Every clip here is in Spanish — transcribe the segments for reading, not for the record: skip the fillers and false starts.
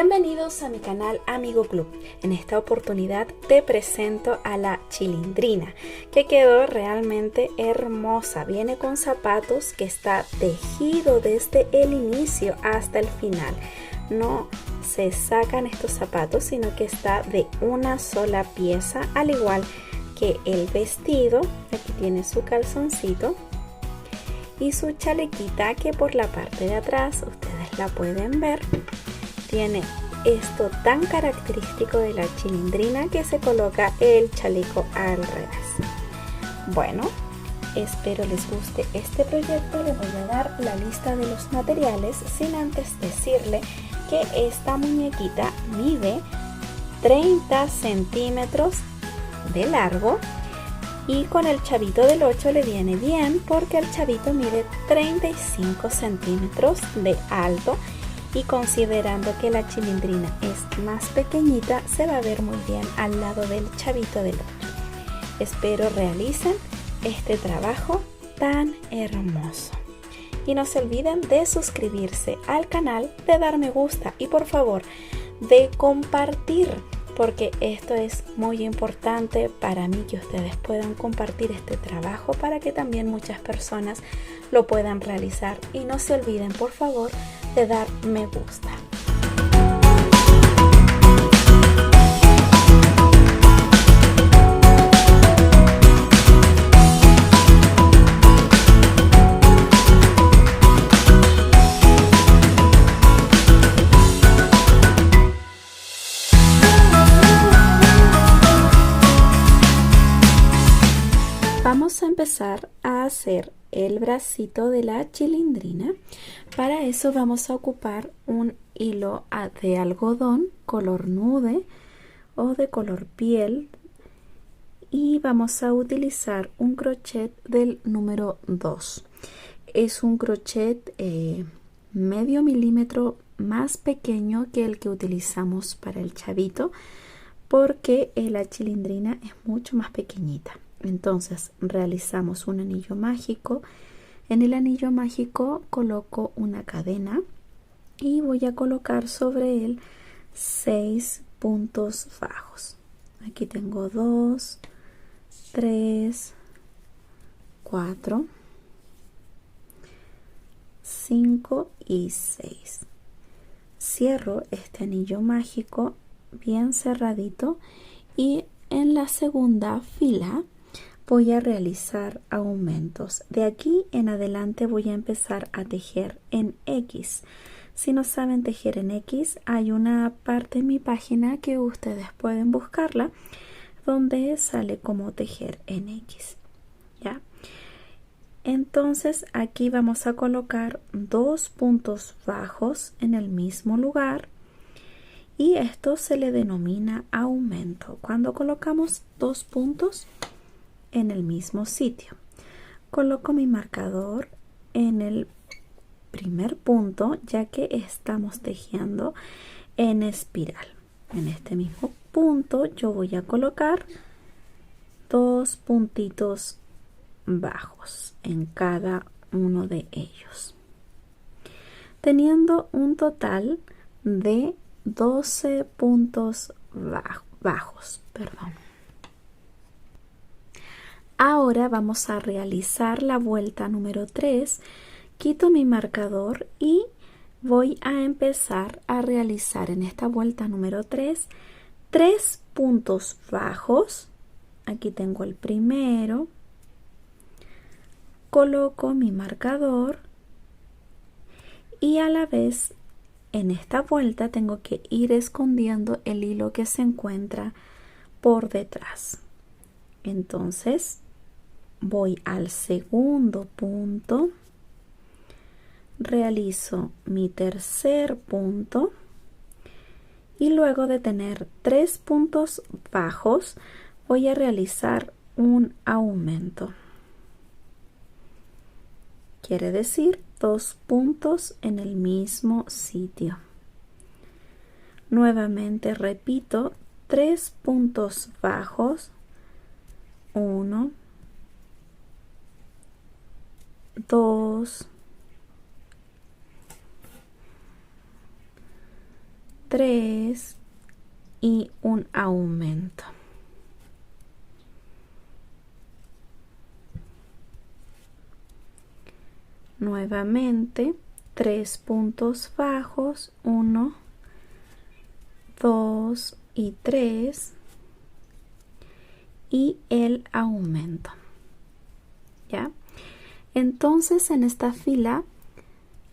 Bienvenidos a mi canal Amigo Club. En esta oportunidad te presento a la chilindrina, que quedó realmente hermosa. Viene con zapatos que está tejido desde el inicio hasta el final. No se sacan estos zapatos, sino que está de una sola pieza, al igual que el vestido. Aquí tiene su calzoncito y su chalequita, que por la parte de atrás ustedes la pueden ver. Tiene esto tan característico de la chilindrina, que se coloca el chaleco al revés. Bueno, espero les guste este proyecto. Les voy a dar la lista de los materiales, sin antes decirle que esta muñequita mide 30 centímetros de largo, y con el chavito del 8 le viene bien, porque el chavito mide 35 centímetros de alto. Y considerando que la chilindrina es más pequeñita, se va a ver muy bien al lado del chavito del 8. Espero realicen este trabajo tan hermoso. Y no se olviden de suscribirse al canal, de dar me gusta y por favor de compartir, porque esto es muy importante para mí, que ustedes puedan compartir este trabajo para que también muchas personas lo puedan realizar. Y no se olviden por favor de dar me gusta. Vamos a empezar a hacer el bracito de la chilindrina. Para eso vamos a ocupar un hilo de algodón color nude o de color piel, y vamos a utilizar un crochet del número 2. Es un crochet medio milímetro más pequeño que el que utilizamos para el chavito, porque la chilindrina es mucho más pequeñita. Entonces realizamos un anillo mágico. En el anillo mágico coloco una cadena y voy a colocar sobre él 6 puntos bajos. Aquí tengo 2, 3, 4, 5 y 6. Cierro este anillo mágico bien cerradito, y en la segunda fila voy a realizar aumentos. De aquí en adelante voy a empezar a tejer en X. Si no saben tejer en X, hay una parte en mi página que ustedes pueden buscarla, donde sale cómo tejer en X. ¿Ya? Entonces aquí vamos a colocar 2 puntos bajos en el mismo lugar, y esto se le denomina aumento cuando colocamos 2 puntos en el mismo sitio. Coloco mi marcador en el primer punto, ya que estamos tejiendo en espiral. En este mismo punto yo voy a colocar 2 puntitos bajos en cada uno de ellos, teniendo un total de 12 puntos bajos. Ahora vamos a realizar la vuelta número 3. Quito mi marcador y voy a empezar a realizar en esta vuelta número 3 puntos bajos. Aquí tengo el primero. Coloco mi marcador y a la vez en esta vuelta tengo que ir escondiendo el hilo que se encuentra por detrás. Entonces voy al segundo punto, realizo mi tercer punto, y luego de tener 3 puntos bajos voy a realizar un aumento. Quiere decir 2 puntos en el mismo sitio. Nuevamente repito 3 puntos bajos, 1, 2, 3 3 y un aumento. Nuevamente 3 puntos bajos, 1, 2 y 3 y el aumento. ¿Ya? Entonces en esta fila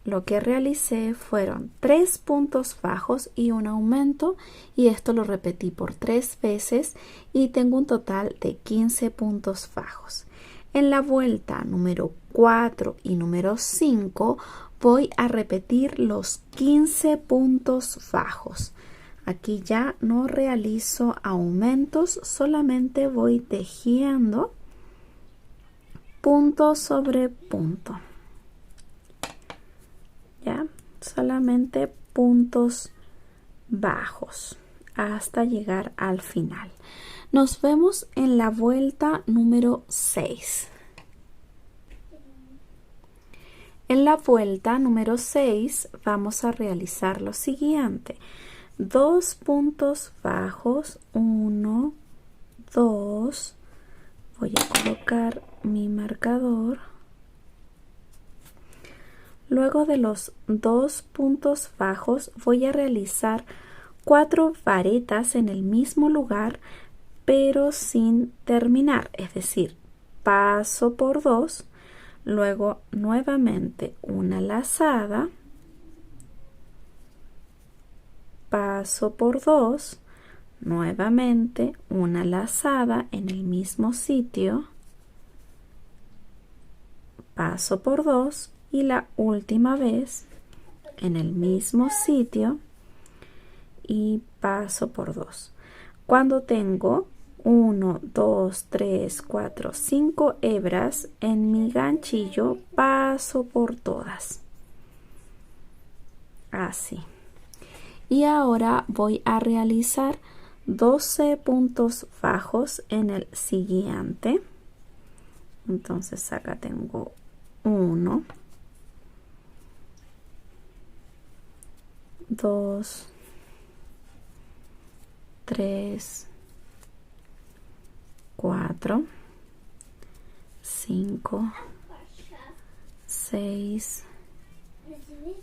lo que realicé fueron 3 puntos bajos y un aumento, y esto lo repetí por 3 veces y tengo un total de 15 puntos bajos. En la vuelta número 4 y número 5 voy a repetir los 15 puntos bajos. Aquí ya no realizo aumentos, solamente voy tejiendo punto sobre punto. ¿Ya? Solamente puntos bajos hasta llegar al final. Nos vemos en la vuelta número 6. En la vuelta número 6 vamos a realizar lo siguiente: 2 puntos bajos, 1, 2. Voy a colocar mi marcador. Luego de los 2 puntos bajos voy a realizar 4 varetas en el mismo lugar, pero sin terminar, es decir, paso por 2, luego nuevamente una lazada, paso por 2, nuevamente una lazada en el mismo sitio, paso por 2 y la última vez en el mismo sitio y paso por 2. Cuando tengo 1, 2, 3, 4, 5 hebras en mi ganchillo, paso por todas. Así. Y ahora voy a realizar 12 puntos bajos en el siguiente. Entonces acá tengo 1, 2, 3, 4, 5, 6,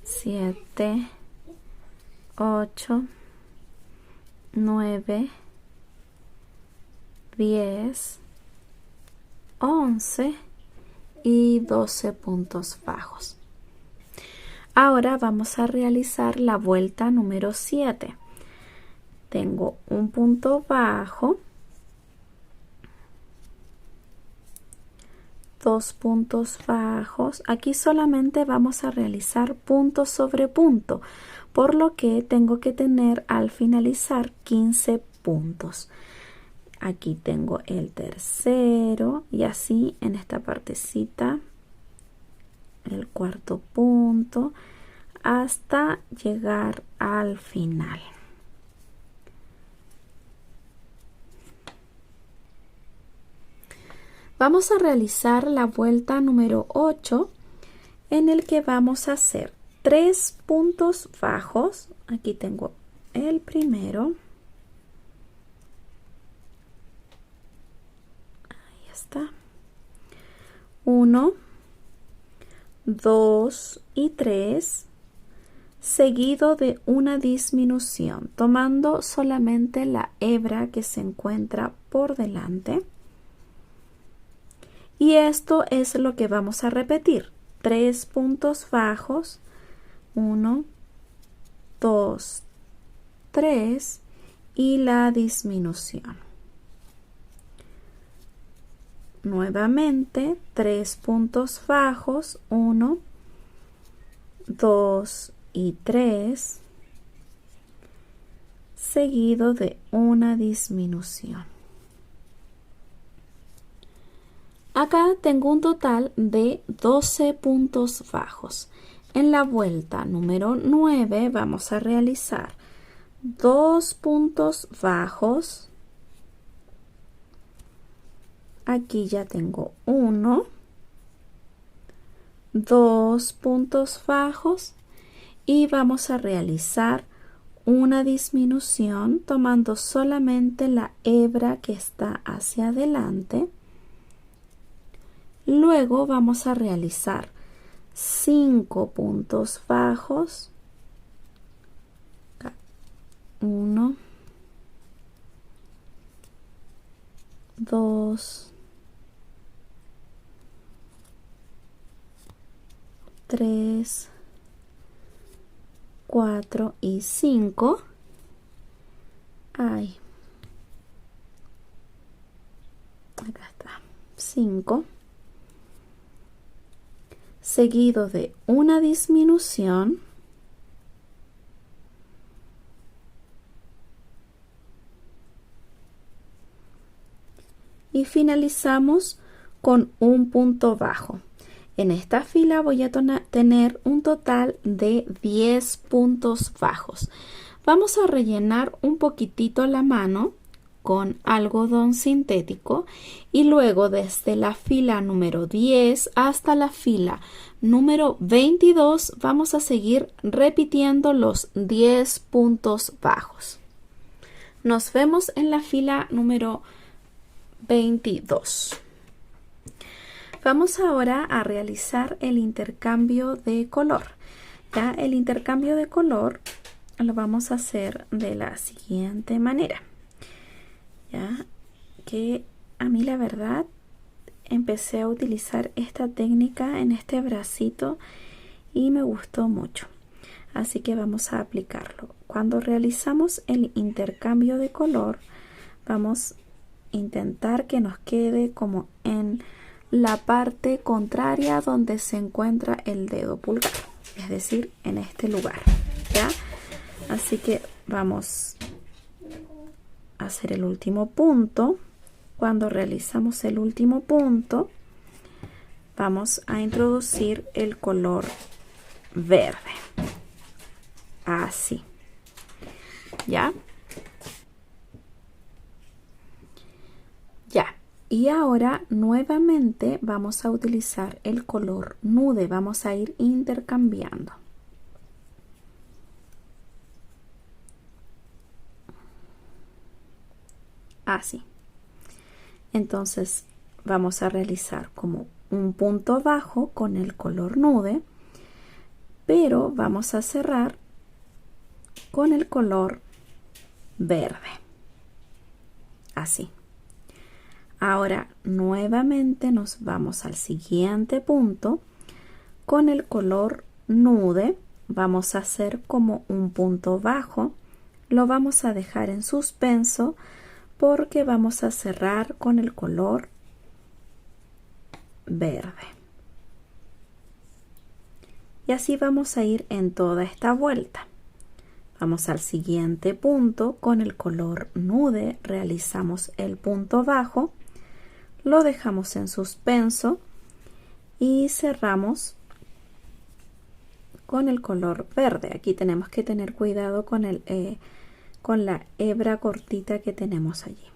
7, 8, 9, 10, 11 y 12 puntos bajos. Ahora vamos a realizar la vuelta número 7. Tengo un punto bajo, 2 puntos bajos. Aquí solamente vamos a realizar punto sobre punto, por lo que tengo que tener al finalizar 15 puntos. Aquí tengo el tercero y así en esta partecita el cuarto punto hasta llegar al final. Vamos a realizar la vuelta número 8, en el que vamos a hacer 3 puntos bajos. Aquí tengo el primero. Ahí está. 1, 2 y 3, seguido de una disminución, tomando solamente la hebra que se encuentra por delante. Y esto es lo que vamos a repetir: 3 puntos bajos, 1, 2, 3 y la disminución. Nuevamente 3 puntos bajos, 1, 2 y 3, seguido de una disminución. Acá tengo un total de 12 puntos bajos. En la vuelta número 9 vamos a realizar 2 puntos bajos. Aquí ya tengo 1, 2 puntos bajos y vamos a realizar una disminución tomando solamente la hebra que está hacia adelante. Luego vamos a realizar 5 puntos bajos. 1, 2, 3, 4 y 5. Ay, acá está. 5. Seguido de una disminución. Y finalizamos con un punto bajo. En esta fila voy a tener un total de 10 puntos bajos. Vamos a rellenar un poquitito la mano con algodón sintético y luego desde la fila número 10 hasta la fila número 22 vamos a seguir repitiendo los 10 puntos bajos. Nos vemos en la fila número 22. Vamos ahora a realizar el intercambio de color. Ya el intercambio de color lo vamos a hacer de la siguiente manera. Ya que a mí la verdad empecé a utilizar esta técnica en este bracito y me gustó mucho. Así que vamos a aplicarlo. Cuando realizamos el intercambio de color, vamos a intentar que nos quede como en la parte contraria donde se encuentra el dedo pulgar, es decir, en este lugar, ¿ya? Así que vamos a hacer el último punto. Cuando realizamos el último punto, vamos a introducir el color verde, así, ¿ya? Ya. Y ahora nuevamente vamos a utilizar el color nude. Vamos a ir intercambiando. Así. Entonces vamos a realizar como un punto bajo con el color nude, pero vamos a cerrar con el color verde. Así. Ahora nuevamente nos vamos al siguiente punto con el color nude. Vamos a hacer como un punto bajo. Lo vamos a dejar en suspenso porque vamos a cerrar con el color verde. Y así vamos a ir en toda esta vuelta. Vamos al siguiente punto con el color nude. Realizamos el punto bajo. Lo dejamos en suspenso y cerramos con el color verde. Aquí tenemos que tener cuidado con la hebra cortita que tenemos allí.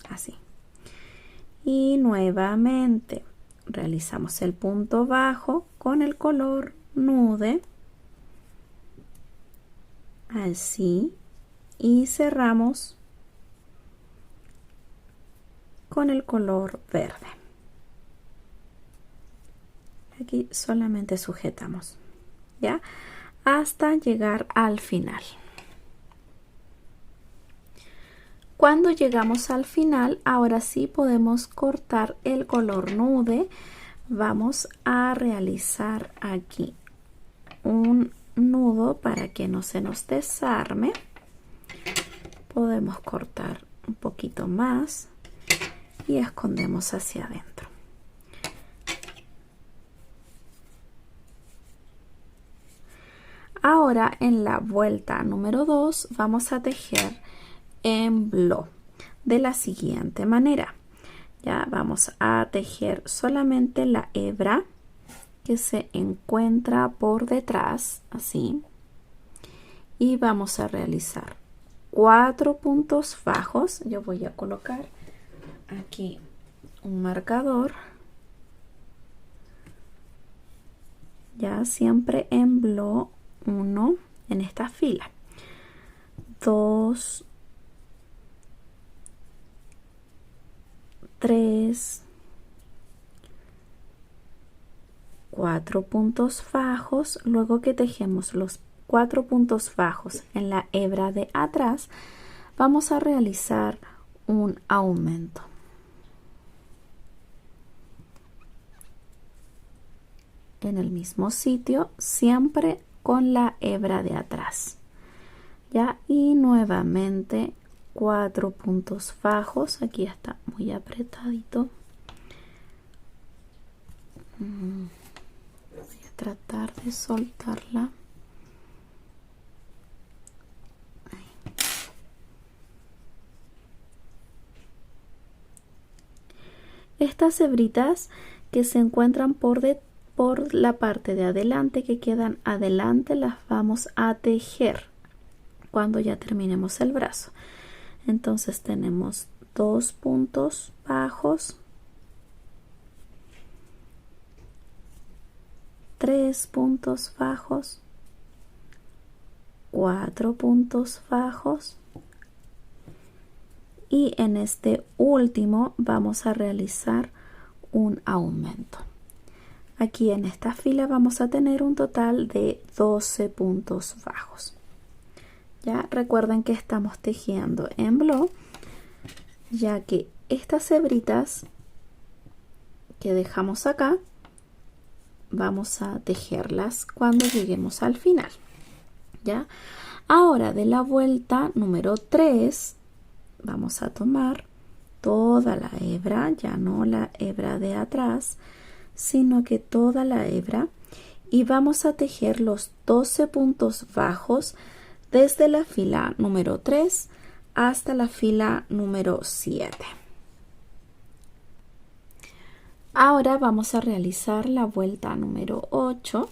Así. Y nuevamente realizamos el punto bajo con el color nude. Así. Y cerramos con el color verde. Aquí solamente sujetamos, ¿ya? Hasta llegar al final. Cuando llegamos al final, ahora sí podemos cortar el color nude. Vamos a realizar aquí un nudo para que no se nos desarme. Podemos cortar un poquito más y escondemos hacia adentro. Ahora en la vuelta número 2 vamos a tejer en bló de la siguiente manera. Ya vamos a tejer solamente la hebra que se encuentra por detrás, así, y vamos a realizar 4 puntos bajos. Yo voy a colocar aquí un marcador, ya siempre en bló 1 en esta fila. 2, 3, 4 puntos bajos. Luego que tejemos los 4 puntos bajos en la hebra de atrás, vamos a realizar un aumento. En el mismo sitio, siempre con la hebra de atrás. Ya, y nuevamente 4 puntos bajos. Aquí está muy apretadito. Voy a tratar de soltarla. Ahí. Estas hebritas que se encuentran por la parte de adelante, que quedan adelante, las vamos a tejer cuando ya terminemos el brazo. Entonces tenemos 2 puntos bajos, 3 puntos bajos, 4 puntos bajos, y en este último vamos a realizar un aumento. Aquí en esta fila vamos a tener un total de 12 puntos bajos. Ya recuerden que estamos tejiendo en block, ya que estas hebritas que dejamos acá vamos a tejerlas cuando lleguemos al final. Ya, ahora de la vuelta número 3 vamos a tomar toda la hebra, ya no la hebra de atrás, sino que toda la hebra, y vamos a tejer los 12 puntos bajos desde la fila número 3 hasta la fila número 7. Ahora vamos a realizar la vuelta número 8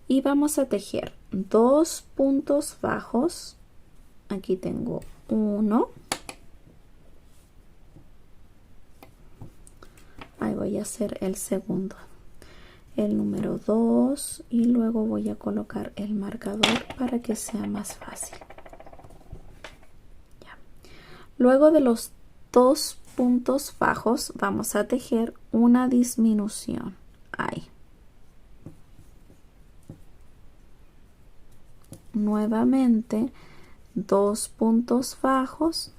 y vamos a tejer 2 puntos bajos. Aquí tengo 1. Ahí voy a hacer el segundo, el número 2, y luego voy a colocar el marcador para que sea más fácil. Ya. Luego de los 2 puntos bajos vamos a tejer una disminución. Ahí. Nuevamente 2 puntos bajos,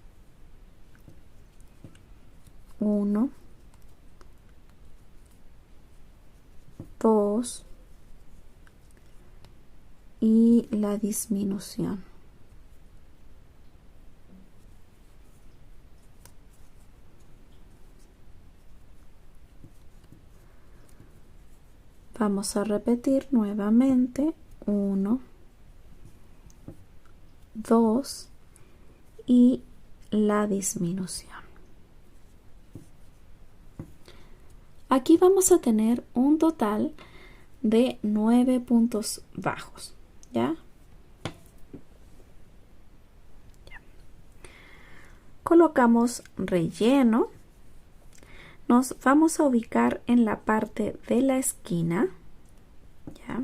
1, 2 y la disminución. Vamos a repetir nuevamente 1, 2 y la disminución. Aquí vamos a tener un total de 9 puntos bajos, ¿ya? Colocamos relleno. Nos vamos a ubicar en la parte de la esquina, ¿ya?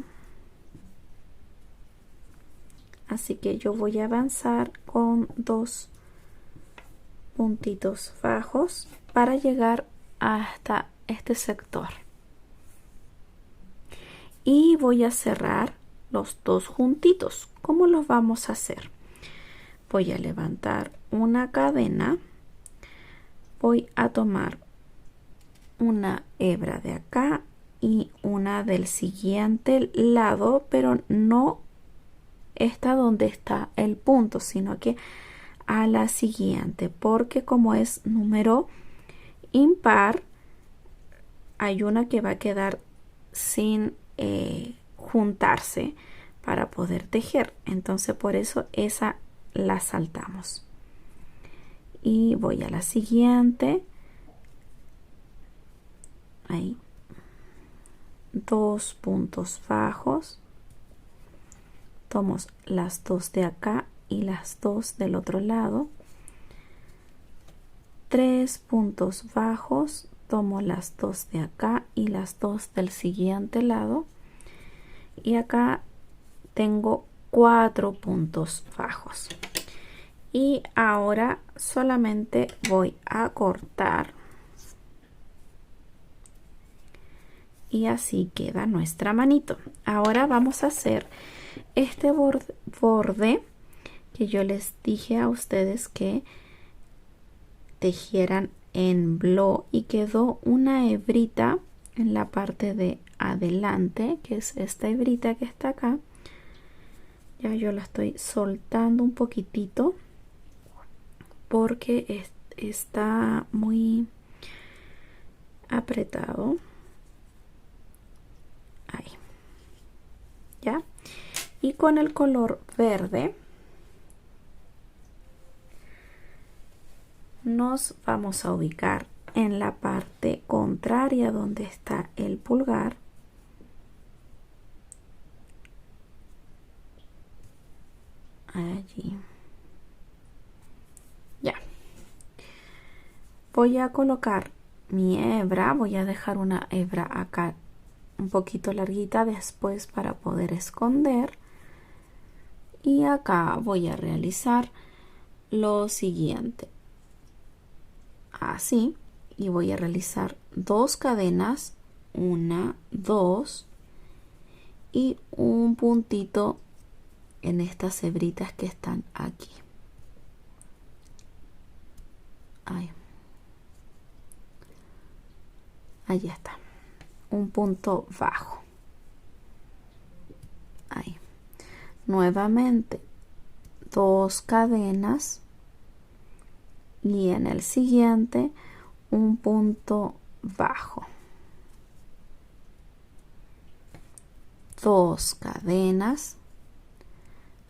Así que yo voy a avanzar con 2 puntitos bajos para llegar hasta este sector. Y voy a cerrar los 2 juntitos. ¿Cómo los vamos a hacer? Voy a levantar una cadena. Voy a tomar una hebra de acá y una del siguiente lado, pero no está donde está el punto, sino que a la siguiente, porque como es número impar, hay una que va a quedar sin juntarse para poder tejer. Entonces por eso esa la saltamos. Y voy a la siguiente. Ahí. 2 puntos bajos. Tomo las 2 de acá y las 2 del otro lado. 3 puntos bajos. Tomo las 2 de acá y las 2 del siguiente lado. Y acá tengo 4 puntos bajos. Y ahora solamente voy a cortar y así queda nuestra manito. Ahora vamos a hacer este borde que yo les dije a ustedes que tejieran en bló, y quedó una hebrita en la parte de adelante, que es esta hebrita que está acá. Ya yo la estoy soltando un poquitito porque está muy apretado. Ahí. Ya. Y con el color verde nos vamos a ubicar en la parte contraria donde está el pulgar. Allí. Ya. Voy a colocar mi hebra. Voy a dejar una hebra acá un poquito larguita después para poder esconder. Y acá voy a realizar lo siguiente. Así. Y voy a realizar 2 cadenas. 1, 2. Y un puntito en estas hebritas que están aquí. Ahí. Ahí está. Un punto bajo. Ahí. Nuevamente 2 cadenas y en el siguiente un punto bajo. 2 cadenas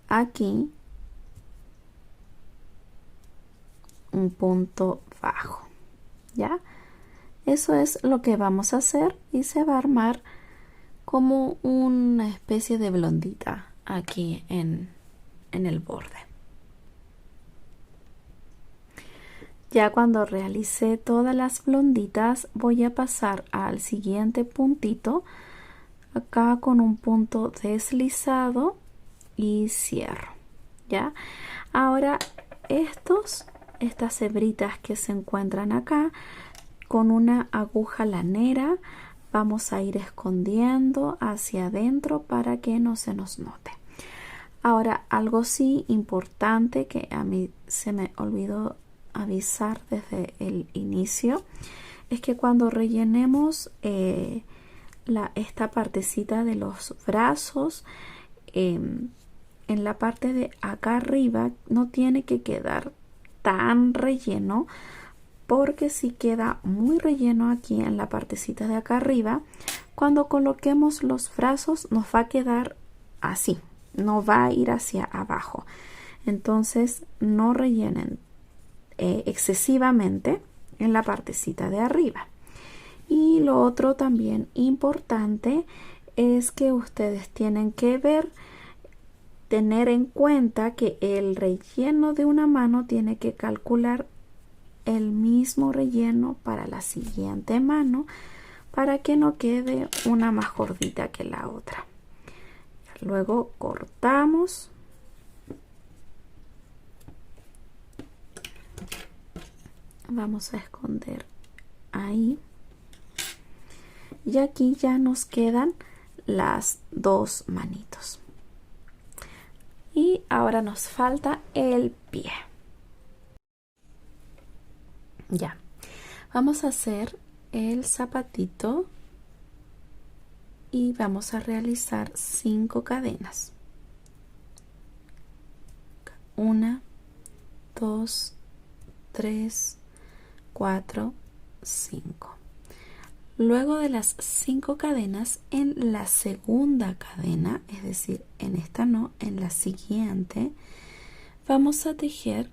aquí, un punto bajo. ¿Ya? Eso es lo que vamos a hacer y se va a armar como una especie de blondita aquí en el borde. Ya cuando realicé todas las blonditas voy a pasar al siguiente puntito, acá con un punto deslizado y cierro. ¿Ya? Ahora estas hebritas que se encuentran acá, con una aguja lanera vamos a ir escondiendo hacia adentro para que no se nos note. Ahora, algo sí importante que a mí se me olvidó avisar desde el inicio, es que cuando rellenemos esta partecita de los brazos, en la parte de acá arriba no tiene que quedar tan relleno, porque si queda muy relleno aquí en la partecita de acá arriba, cuando coloquemos los brazos nos va a quedar así, no va a ir hacia abajo. Entonces no rellenen excesivamente en la partecita de arriba. Y lo otro también importante es que ustedes tienen que tener en cuenta que el relleno de una mano tiene que calcular el mismo relleno para la siguiente mano, para que no quede una más gordita que la otra. Luego cortamos. Vamos a esconder ahí. Y aquí ya nos quedan las 2 manitos. Y ahora nos falta el pie. Ya. Vamos a hacer el zapatito y vamos a realizar 5 cadenas. 1, 2, 3, 4, 5. Luego de las 5 cadenas, en la segunda cadena, es decir, en esta no, en la siguiente, vamos a tejer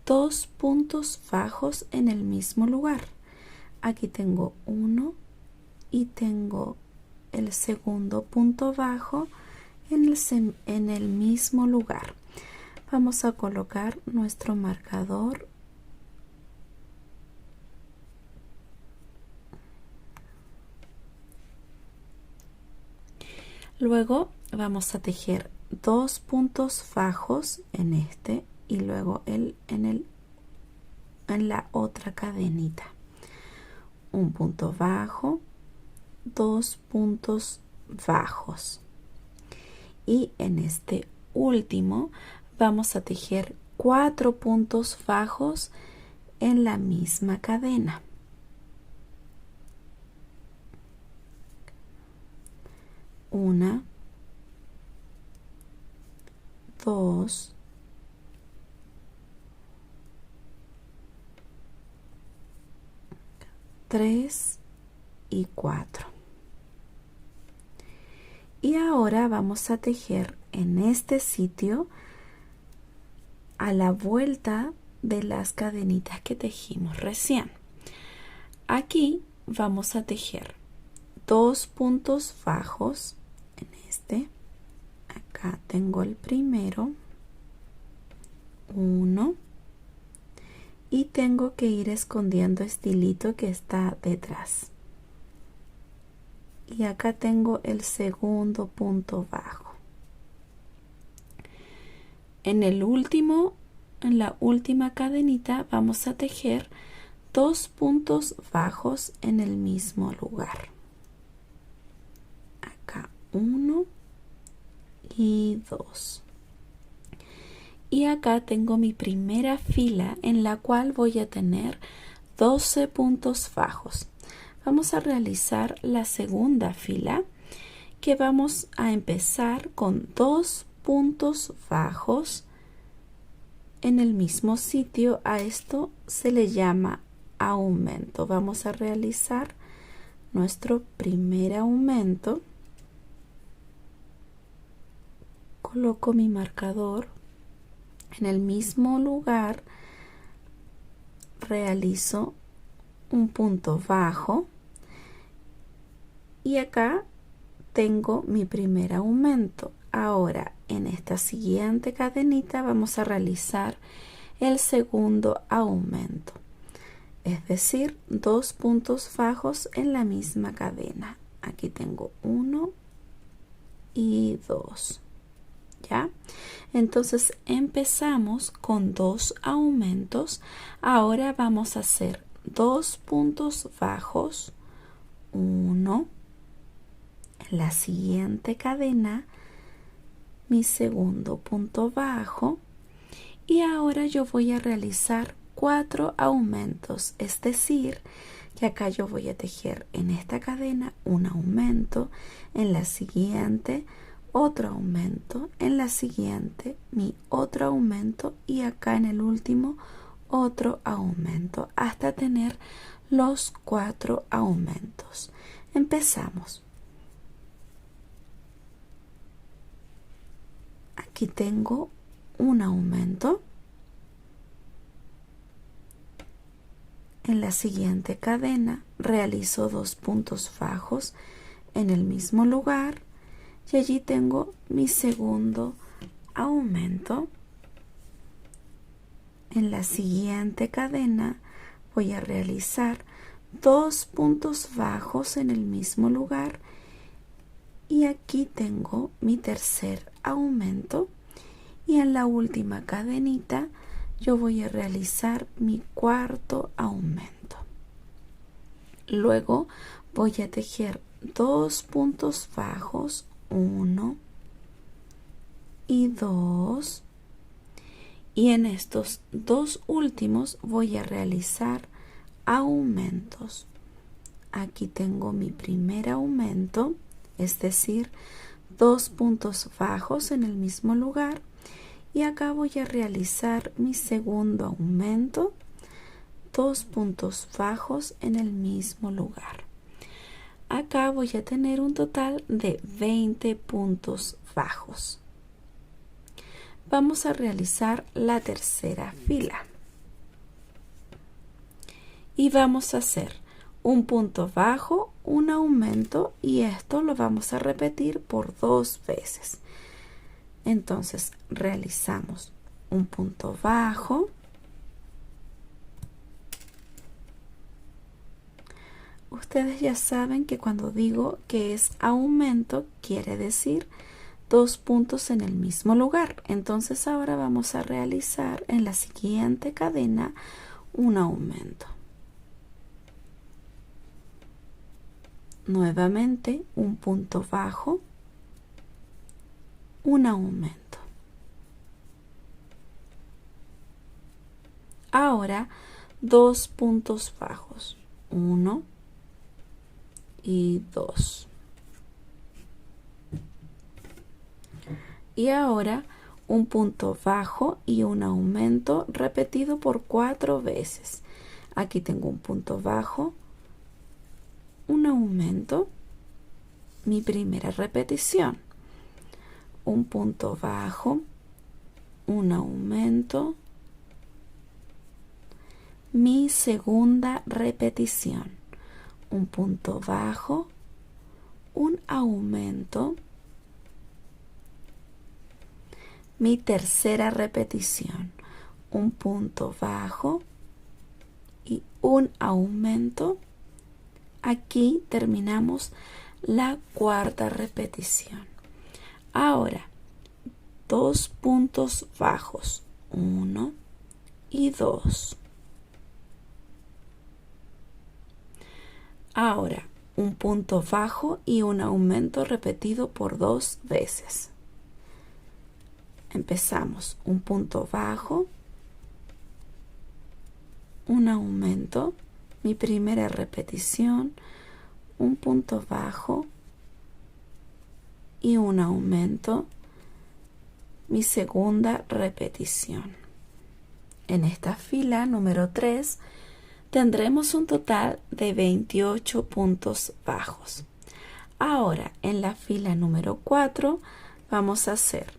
2 puntos bajos en el mismo lugar. Aquí tengo 1 y tengo el segundo punto bajo en el mismo lugar. Vamos a colocar nuestro marcador. Luego vamos a tejer 2 puntos bajos en este y luego en la otra cadenita. Un punto bajo, 2 puntos bajos. Y en este último vamos a tejer 4 puntos bajos en la misma cadena. Una, 2, 3 y 4. Y ahora vamos a tejer en este sitio a la vuelta de las cadenitas que tejimos recién. Aquí vamos a tejer 2 puntos bajos en este. Acá tengo el primero, 1, y tengo que ir escondiendo este hilito que está detrás. Y acá tengo el segundo punto bajo. En la última cadenita vamos a tejer 2 puntos bajos en el mismo lugar. Acá 1 y 2. Y acá tengo mi primera fila en la cual voy a tener 12 puntos bajos. Vamos a realizar la segunda fila, que vamos a empezar con 2 puntos bajos en el mismo sitio. A esto se le llama aumento. Vamos a realizar nuestro primer aumento. Coloco mi marcador en el mismo lugar, realizo un punto bajo y acá tengo mi primer aumento. Ahora en esta siguiente cadenita vamos a realizar el segundo aumento, es decir, 2 puntos bajos en la misma cadena. Aquí tengo 1 y 2. ¿Ya? Entonces empezamos con 2 aumentos. Ahora vamos a hacer 2 puntos bajos, 1 en la siguiente cadena, mi segundo punto bajo, y ahora yo voy a realizar 4 aumentos, es decir, que acá yo voy a tejer en esta cadena un aumento, en la siguiente otro aumento, en la siguiente mi otro aumento y acá en el último otro aumento hasta tener los 4 aumentos. Empezamos. Aquí tengo un aumento. En la siguiente cadena realizo 2 puntos bajos en el mismo lugar. Y allí tengo mi segundo aumento. En la siguiente cadena voy a realizar 2 puntos bajos en el mismo lugar y aquí tengo mi tercer aumento, y en la última cadenita yo voy a realizar mi cuarto aumento. Luego voy a tejer 2 puntos bajos, 1 y 2, y en estos 2 últimos voy a realizar aumentos. Aquí tengo mi primer aumento, es decir, 2 puntos bajos en el mismo lugar, y acá voy a realizar mi segundo aumento, 2 puntos bajos en el mismo lugar. Acá voy a tener un total de 20 puntos bajos. Vamos a realizar la tercera fila y vamos a hacer un punto bajo, un aumento, y esto lo vamos a repetir por 2 veces. Entonces realizamos un punto bajo, ustedes ya saben que cuando digo que es aumento quiere decir 2 puntos en el mismo lugar. Entonces ahora vamos a realizar en la siguiente cadena un aumento. Nuevamente un punto bajo, un aumento. Ahora 2 puntos bajos, 1 y 2. Y ahora un punto bajo y un aumento repetido por 4 veces. Aquí tengo un punto bajo, un aumento, mi primera repetición, un punto bajo, un aumento, mi segunda repetición, un punto bajo, un aumento, mi tercera repetición, un punto bajo y un aumento. Aquí terminamos la cuarta repetición. Ahora, 2 puntos bajos, 1 y 2. Ahora, un punto bajo y un aumento repetido por 2 veces. Empezamos, un punto bajo, un aumento, mi primera repetición, un punto bajo y un aumento, mi segunda repetición. En esta fila número 3 tendremos un total de 28 puntos bajos. Ahora en la fila número 4 vamos a hacer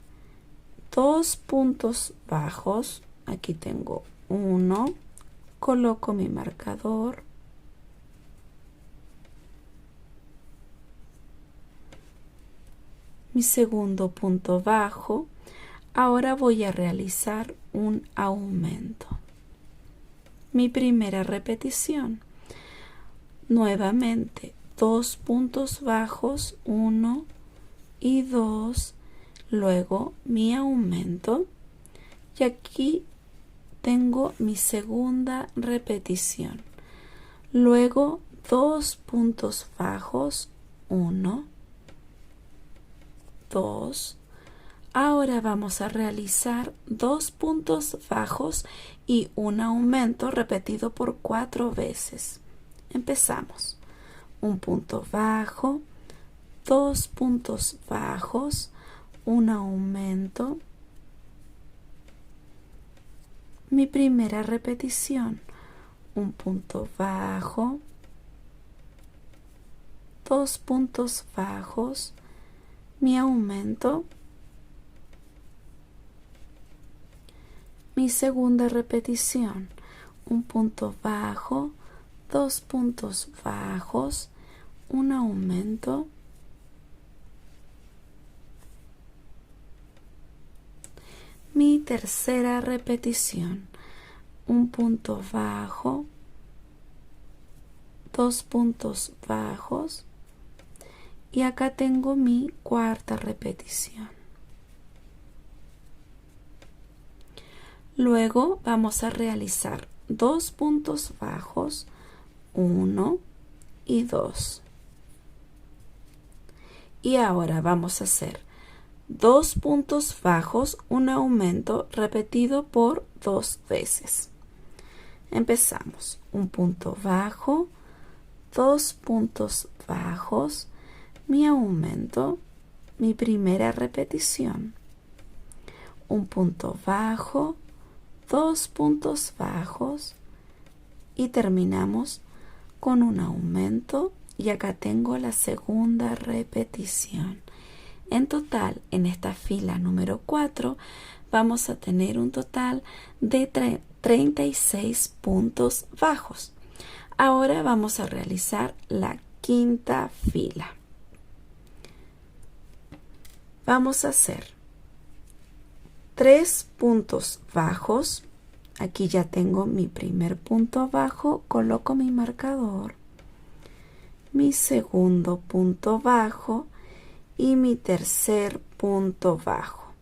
2 puntos bajos. Aquí tengo 1, coloco mi marcador, mi segundo punto bajo. Ahora voy a realizar un aumento. Mi primera repetición. Nuevamente 2 puntos bajos, 1 y 2. Luego mi aumento. Y aquí tengo mi segunda repetición. Luego 2 puntos bajos, 1, 2. Ahora vamos a realizar 2 puntos bajos y un aumento repetido por 4 veces. Empezamos. Un punto bajo, 2 puntos bajos, un aumento, mi primera repetición, un punto bajo, 2 puntos bajos, mi aumento, mi segunda repetición, un punto bajo, 2 puntos bajos, un aumento, mi tercera repetición, un punto bajo, 2 puntos bajos y acá tengo mi cuarta repetición. Luego vamos a realizar 2 puntos bajos, 1 y 2. Y ahora vamos a hacer 2 puntos bajos, un aumento repetido por 2 veces. Empezamos. Un punto bajo, 2 puntos bajos, mi aumento, mi primera repetición. Un punto bajo, 2 puntos bajos y terminamos con un aumento y acá tengo la segunda repetición. En total, en esta fila número 4 vamos a tener un total de 36 puntos bajos. Ahora vamos a realizar la quinta fila. Vamos a hacer 3 puntos bajos. Aquí ya tengo mi primer punto bajo, coloco mi marcador, mi segundo punto bajo y mi tercer punto bajo.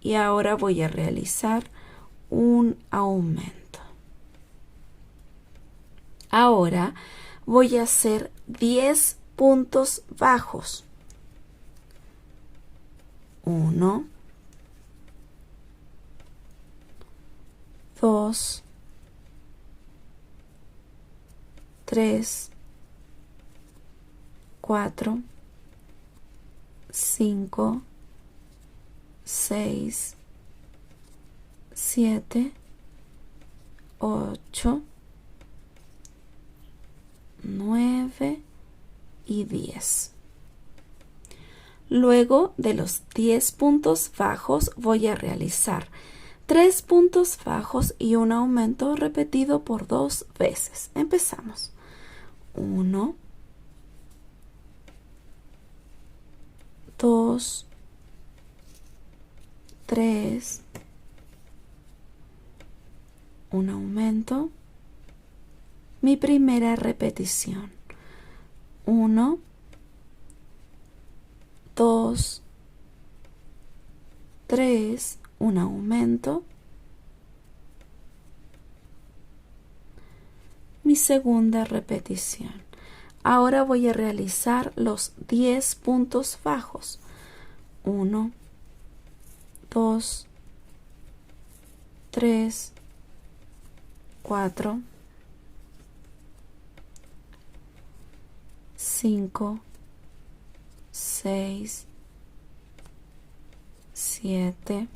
Y ahora voy a realizar un aumento. Ahora voy a hacer 10 puntos bajos. 1, 2, 3, 4, 5, 6, 7, 8, 9 y 10. Luego de los 10 puntos bajos voy a realizar 3 puntos bajos y un aumento repetido por 2 veces. Empezamos. 1, 2, 3, un aumento. Mi primera repetición. 1, 2, 3, un aumento. Mi segunda repetición. Ahora voy a realizar los 10 puntos bajos. 1, 2, 3, 4, 5, 6, 7,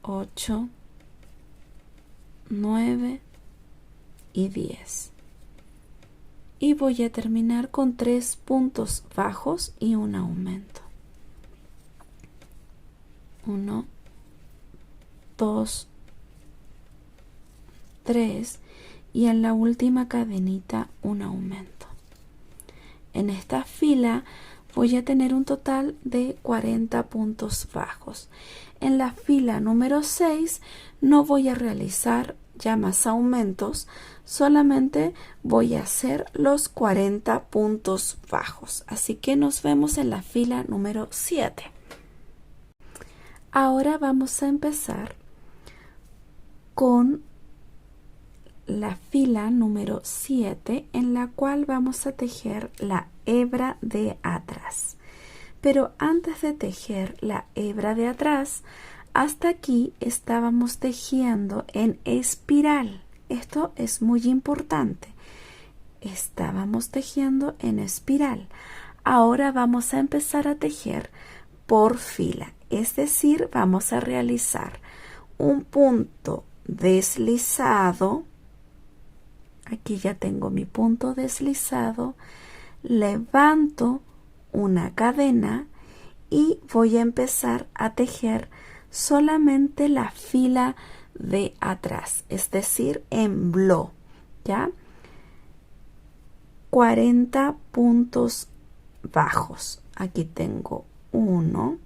8, 9 y 10. Y voy a terminar con 3 puntos bajos y un aumento. 1, 2, 3 y en la última cadenita un aumento. En esta fila voy a tener un total de 40 puntos bajos. En la fila número 6 no voy a realizar ya más aumentos, solamente voy a hacer los 40 puntos bajos. Así que nos vemos en la fila número 7. Ahora vamos a empezar con la fila número 7, en la cual vamos a tejer la hebra de atrás. Pero antes de tejer la hebra de atrás, hasta aquí estábamos tejiendo en espiral. Esto es muy importante. Estábamos tejiendo en espiral. Ahora vamos a empezar a tejer por fila, es decir, vamos a realizar un punto deslizado. Aquí ya tengo mi punto deslizado, levanto una cadena y voy a empezar a tejer solamente la fila de atrás, es decir, en bló, ¿ya? 40 puntos bajos. Aquí tengo 1.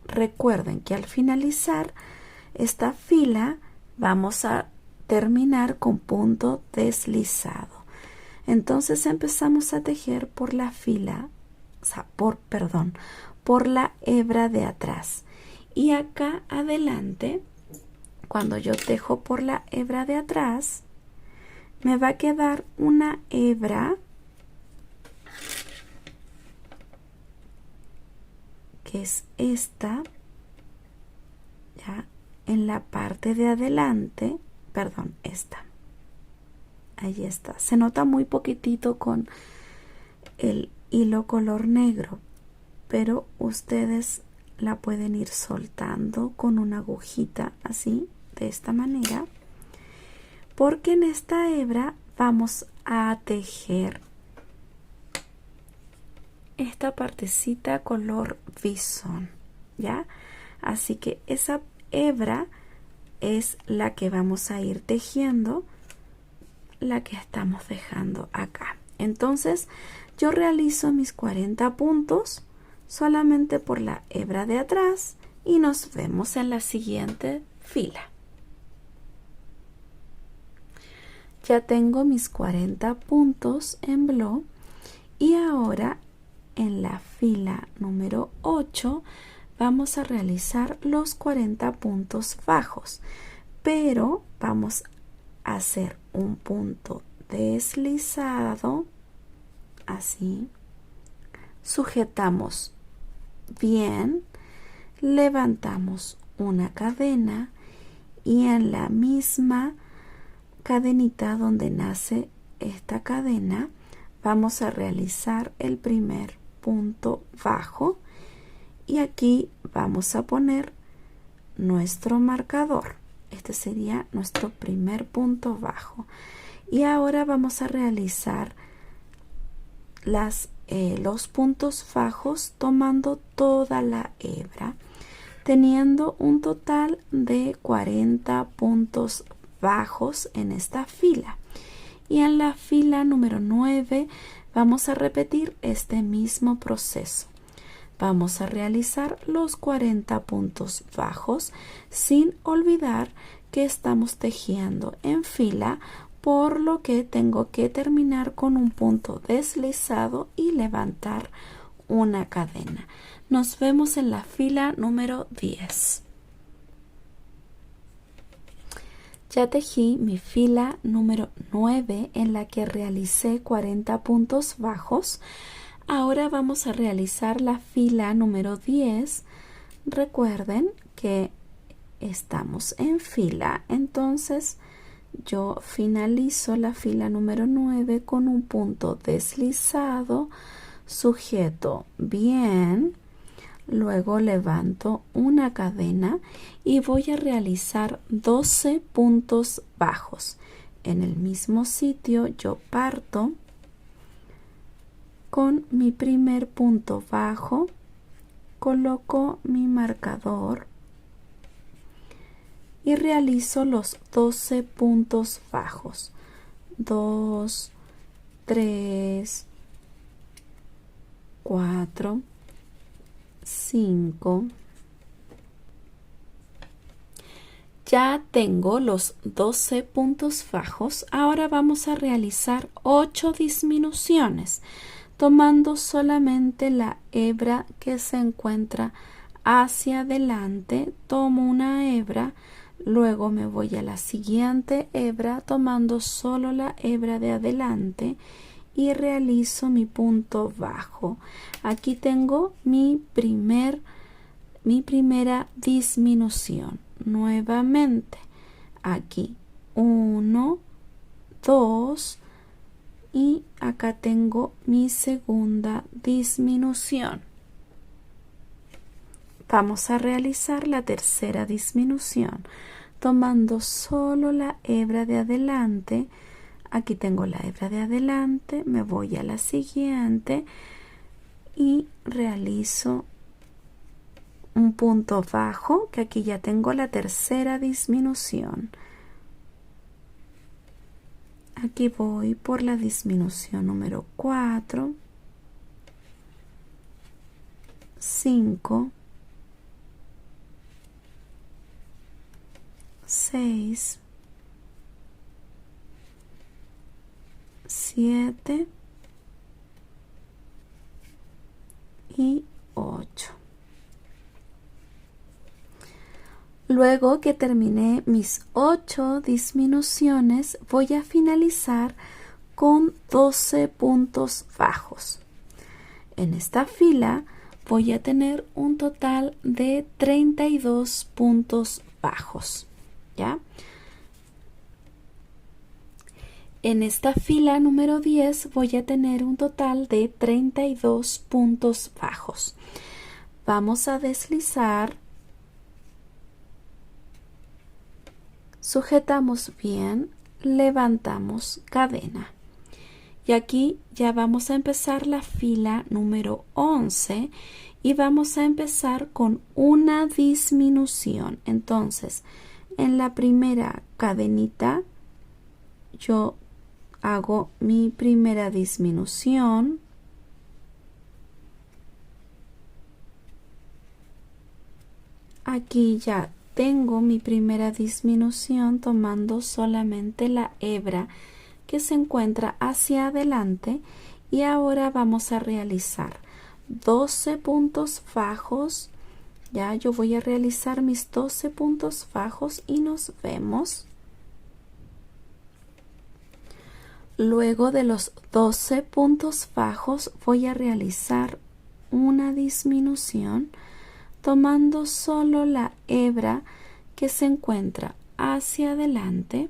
Recuerden que al finalizar esta fila vamos a terminar con punto deslizado. Entonces empezamos a tejer por la fila, por la hebra de atrás. Y acá adelante, cuando yo tejo por la hebra de atrás, me va a quedar una hebra que es esta, ya en la parte de adelante, esta. Ahí está. Se nota muy poquitito con el hilo color negro, pero ustedes la pueden ir soltando con una agujita así, de esta manera, porque en esta hebra vamos a tejer esta partecita color bisón, ¿ya? Así que esa hebra es la que vamos a ir tejiendo, la que estamos dejando acá. Entonces yo realizo mis 40 puntos solamente por la hebra de atrás y nos vemos en la siguiente fila. Ya tengo mis 40 puntos en bló y ahora en la fila número 8 vamos a realizar los 40 puntos bajos, pero vamos a hacer un punto deslizado, así, sujetamos bien, levantamos una cadena y en la misma cadenita donde nace esta cadena vamos a realizar el primer punto bajo y aquí vamos a poner nuestro marcador. Este sería nuestro primer punto bajo y ahora vamos a realizar los puntos bajos tomando toda la hebra, teniendo un total de 40 puntos bajos en esta fila. Y en la fila número 9 vamos a repetir este mismo proceso. Vamos a realizar los 40 puntos bajos sin olvidar que estamos tejiendo en fila, por lo que tengo que terminar con un punto deslizado y levantar una cadena. Nos vemos en la fila número 10. Ya tejí mi fila número 9 en la que realicé 40 puntos bajos. Ahora vamos a realizar la fila número 10. Recuerden que estamos en fila, entonces yo finalizo la fila número 9 con un punto deslizado, sujeto bien, luego levanto una cadena y voy a realizar 12 puntos bajos. En el mismo sitio yo parto con mi primer punto bajo, coloco mi marcador y realizo los 12 puntos bajos. 2, 3, 4, 5. Ya tengo los 12 puntos bajos. Ahora vamos a realizar 8 disminuciones, tomando solamente la hebra que se encuentra hacia adelante. Tomo una hebra, luego me voy a la siguiente hebra tomando solo la hebra de adelante y realizo mi punto bajo. Aquí tengo mi primera disminución. Nuevamente aquí 1, 2 y acá tengo mi segunda disminución. Vamos a realizar la tercera disminución tomando solo la hebra de adelante. Aquí tengo la hebra de adelante, me voy a la siguiente y realizo un punto bajo, que aquí ya tengo la tercera disminución. Aquí voy por la disminución número 4, 5, 6, 7 y 8. Luego que terminé mis 8 disminuciones, voy a finalizar con 12 puntos bajos. En esta fila voy a tener un total de 32 puntos bajos, ¿ya? En esta fila número 10 voy a tener un total de 32 puntos bajos. Vamos a deslizar, sujetamos bien, levantamos cadena. Y aquí ya vamos a empezar la fila número 11 y vamos a empezar con una disminución. Entonces, en la primera cadenita yo hago mi primera disminución, aquí ya tengo mi primera disminución tomando solamente la hebra que se encuentra hacia adelante y ahora vamos a realizar 12 puntos bajos. Ya yo voy a realizar mis 12 puntos bajos y nos vemos. Luego de los 12 puntos bajos voy a realizar una disminución tomando solo la hebra que se encuentra hacia adelante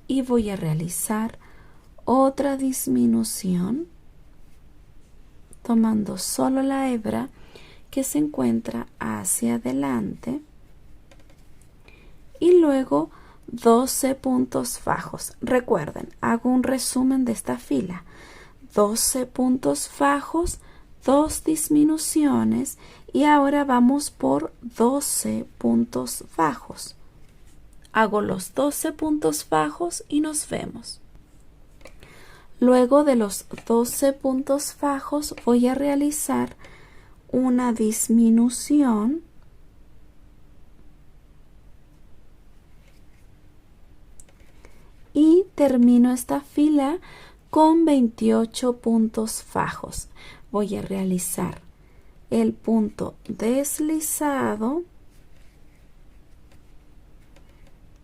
y voy a realizar otra disminución tomando solo la hebra que se encuentra hacia adelante y luego 12 puntos bajos. Recuerden, hago un resumen de esta fila: 12 puntos bajos, 2 disminuciones y ahora vamos por 12 puntos bajos. Hago los 12 puntos bajos y nos vemos. Luego de los 12 puntos bajos voy a realizar una disminución y termino esta fila con 28 puntos bajos. Voy a realizar el punto deslizado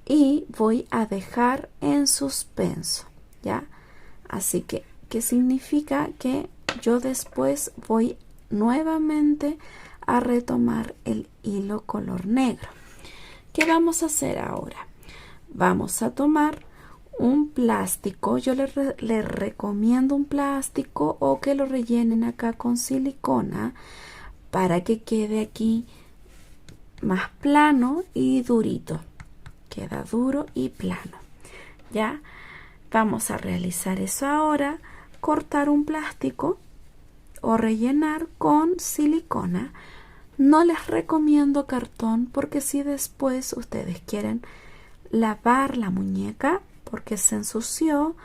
y voy a dejar en suspenso, ¿ya? Así que, ¿qué significa? Que yo después voy nuevamente a retomar el hilo color negro. ¿Qué vamos a hacer ahora? Vamos a tomar un plástico. Yo les recomiendo un plástico o que lo rellenen acá con silicona para que quede aquí más plano y durito. Queda duro y plano. Ya vamos a realizar eso ahora. Cortar un plástico o rellenar con silicona. No les recomiendo cartón porque si después ustedes quieren lavar la muñeca porque se ensució,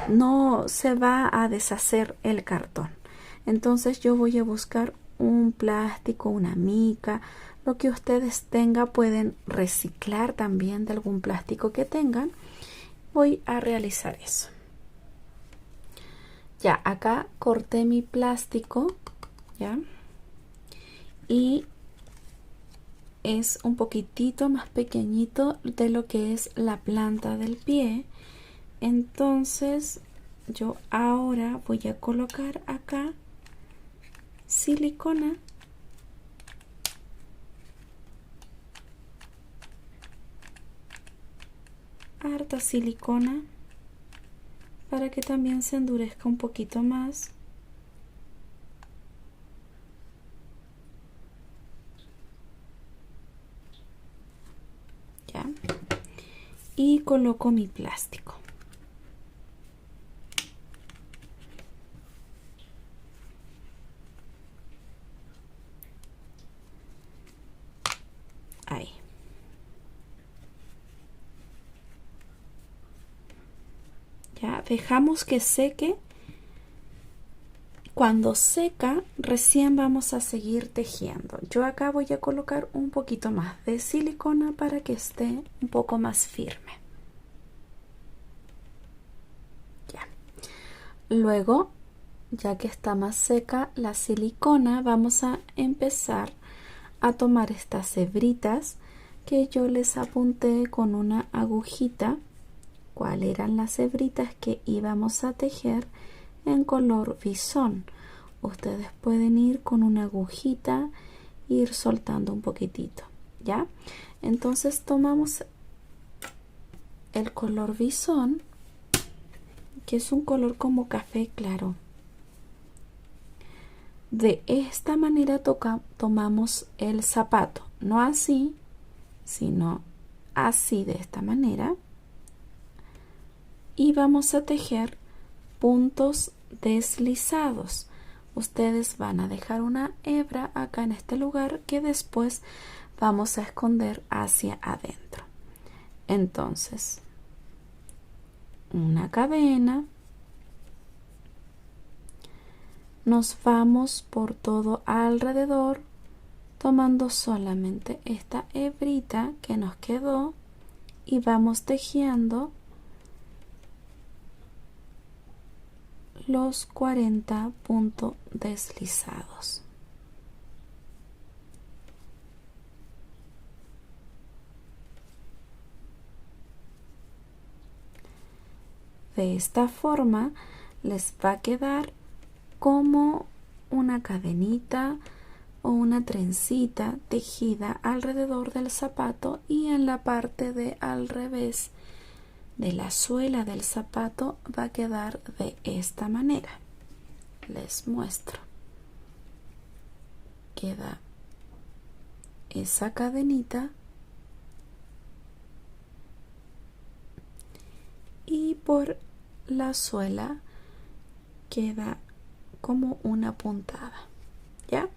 no se va a deshacer el cartón. Entonces yo voy a buscar un plástico, una mica, lo que ustedes tengan. Pueden reciclar también de algún plástico que tengan. Voy a realizar eso. Ya, acá corté mi plástico, ¿ya? Y es un poquitito más pequeñito de lo que es la planta del pie. Entonces yo ahora voy a colocar acá silicona harta silicona para que también se endurezca un poquito más. Ya. Y coloco mi plástico. Ahí. Ya, dejamos que seque. Cuando seca, recién vamos a seguir tejiendo. Yo acá voy a colocar un poquito más de silicona para que esté un poco más firme. Ya. Luego, ya que está más seca la silicona, vamos a empezar a tomar estas hebritas que yo les apunté con una agujita. ¿Cuáles eran las hebritas que íbamos a tejer en color bisón? Ustedes pueden ir con una agujita e ir soltando un poquitito, ¿ya? Entonces tomamos el color bisón, que es un color como café claro. De esta manera tomamos el zapato, no así, sino así, de esta manera, y vamos a tejer puntos deslizados. Ustedes van a dejar una hebra acá en este lugar que después vamos a esconder hacia adentro. Entonces, una cadena, nos vamos por todo alrededor tomando solamente esta hebrita que nos quedó y vamos tejiendo los 40 puntos deslizados. De esta forma les va a quedar como una cadenita o una trencita tejida alrededor del zapato, y en la parte de al revés de la suela del zapato va a quedar de esta manera. Les muestro. Queda esa cadenita y por la suela queda como una puntada, ¿ya?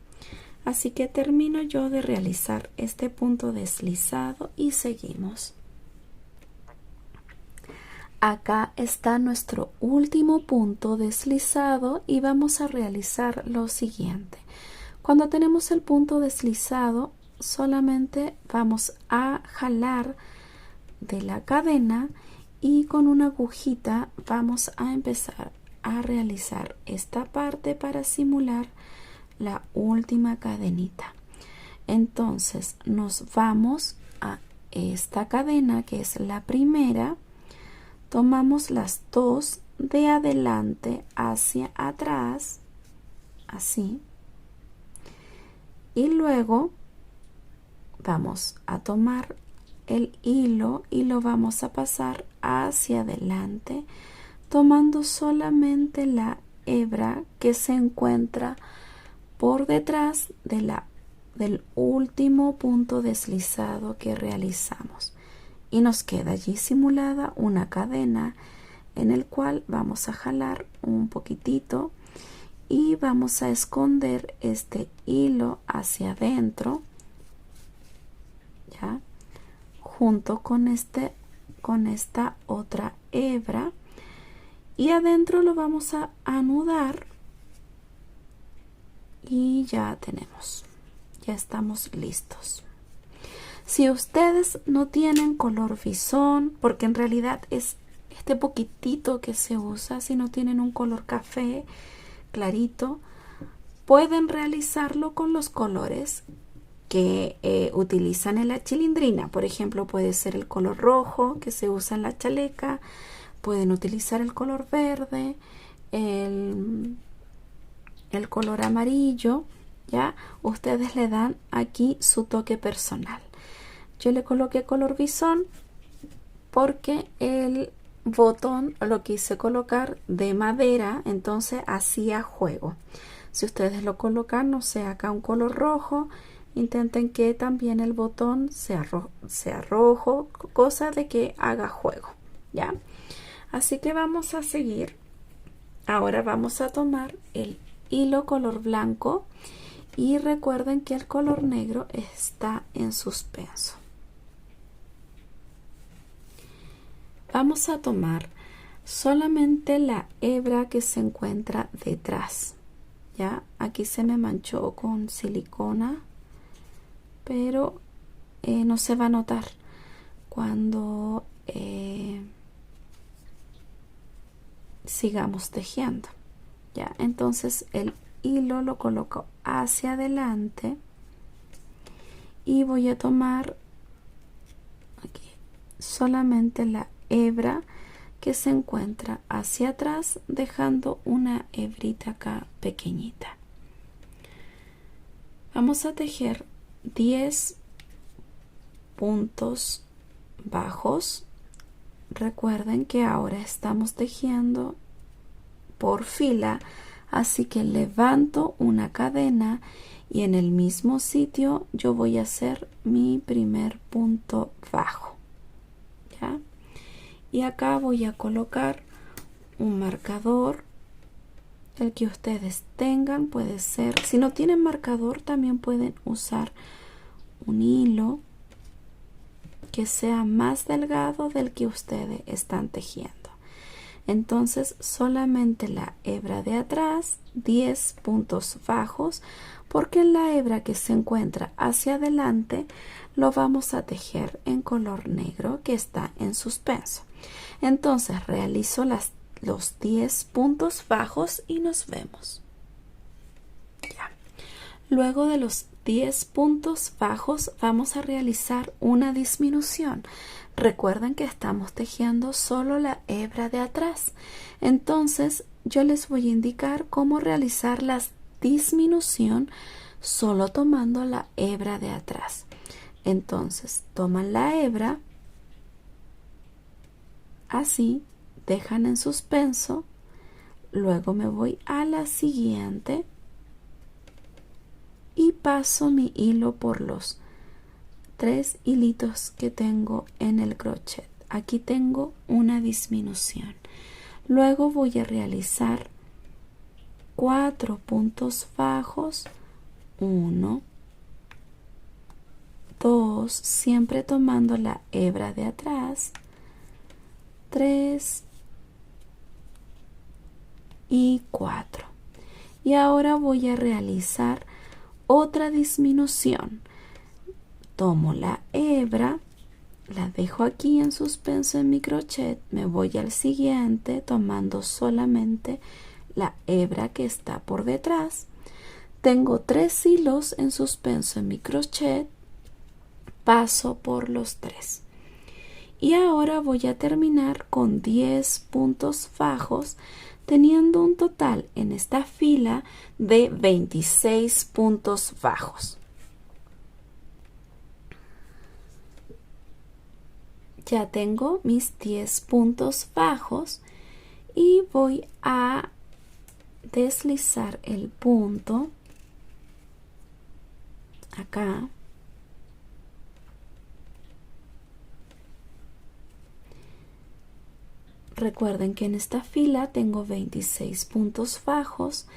Así que termino yo de realizar este punto deslizado y seguimos. Acá está nuestro último punto deslizado y vamos a realizar lo siguiente. Cuando tenemos el punto deslizado, solamente vamos a jalar de la cadena y con una agujita vamos a empezar a realizar esta parte para simular la última cadenita. Entonces nos vamos a esta cadena que es la primera, tomamos las dos de adelante hacia atrás, así, y luego vamos a tomar el hilo y lo vamos a pasar hacia adelante, tomando solamente la hebra que se encuentra por detrás del último punto deslizado que realizamos, y nos queda allí simulada una cadena en el cual vamos a jalar un poquitito y vamos a esconder este hilo hacia adentro, ya, junto con esta otra hebra, y adentro lo vamos a anudar y ya tenemos, ya estamos listos. Si ustedes no tienen color visón, porque en realidad es este poquitito que se usa, si no tienen un color café clarito, pueden realizarlo con los colores que utilizan en la chilindrina. Por ejemplo, puede ser el color rojo que se usa en la chaleca, pueden utilizar el color verde, el color amarillo, ¿ya? Ustedes le dan aquí su toque personal. Yo le coloqué color bisón porque el botón lo quise colocar de madera, entonces hacía juego. Si ustedes lo colocan, no sé, acá un color rojo, intenten que también el botón sea rojo, cosa de que haga juego, ¿ya? Así que vamos a seguir. Ahora vamos a tomar el hilo color blanco y recuerden que el color negro está en suspenso. Vamos a tomar solamente la hebra que se encuentra detrás, ya. Aquí se me manchó con silicona, pero no se va a notar cuando sigamos tejiendo, ya. Entonces el hilo lo coloco hacia adelante y voy a tomar aquí solamente la hebra que se encuentra hacia atrás, dejando una hebrita acá pequeñita. Vamos a tejer 10 puntos bajos. Recuerden que ahora estamos tejiendo por fila, así que levanto una cadena y en el mismo sitio yo voy a hacer mi primer punto bajo, ¿ya? Y acá voy a colocar un marcador, el que ustedes tengan, puede ser, si no tienen marcador también pueden usar un hilo que sea más delgado del que ustedes están tejiendo. Entonces solamente la hebra de atrás, 10 puntos bajos, porque en la hebra que se encuentra hacia adelante lo vamos a tejer en color negro que está en suspenso. Entonces realizo los 10 puntos bajos y nos vemos. Ya. Luego de los 10 puntos bajos vamos a realizar una disminución. Recuerden que estamos tejiendo solo la hebra de atrás. Entonces yo les voy a indicar cómo realizar la disminución solo tomando la hebra de atrás. Entonces toman la hebra, así, dejan en suspenso, luego me voy a la siguiente y paso mi hilo por los 3 hilitos que tengo en el crochet. Aquí tengo una disminución. Luego voy a realizar 4 puntos bajos, 1, 2, siempre tomando la hebra de atrás, 3 y 4. Y ahora voy a realizar otra disminución. Tomo la hebra, la dejo aquí en suspenso en mi crochet, me voy al siguiente tomando solamente la hebra que está por detrás. Tengo 3 hilos en suspenso en mi crochet, paso por los 3. Y ahora voy a terminar con 10 puntos bajos, teniendo un total en esta fila de 26 puntos bajos. Ya tengo mis 10 puntos bajos y voy a deslizar el punto acá. Recuerden que en esta fila tengo 26 puntos bajos,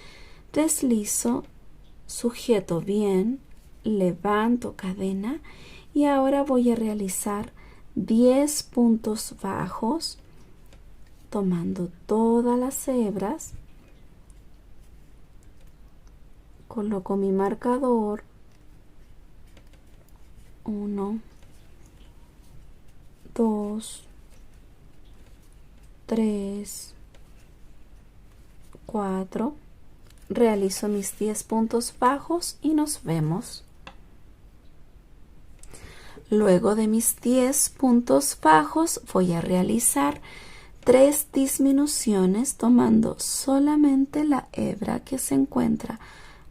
deslizo, sujeto bien, levanto cadena y ahora voy a realizar 10 puntos bajos tomando todas las hebras, coloco mi marcador, 1, 2, 3, 4, realizo mis 10 puntos bajos y nos vemos. Luego de mis 10 puntos bajos voy a realizar 3 disminuciones tomando solamente la hebra que se encuentra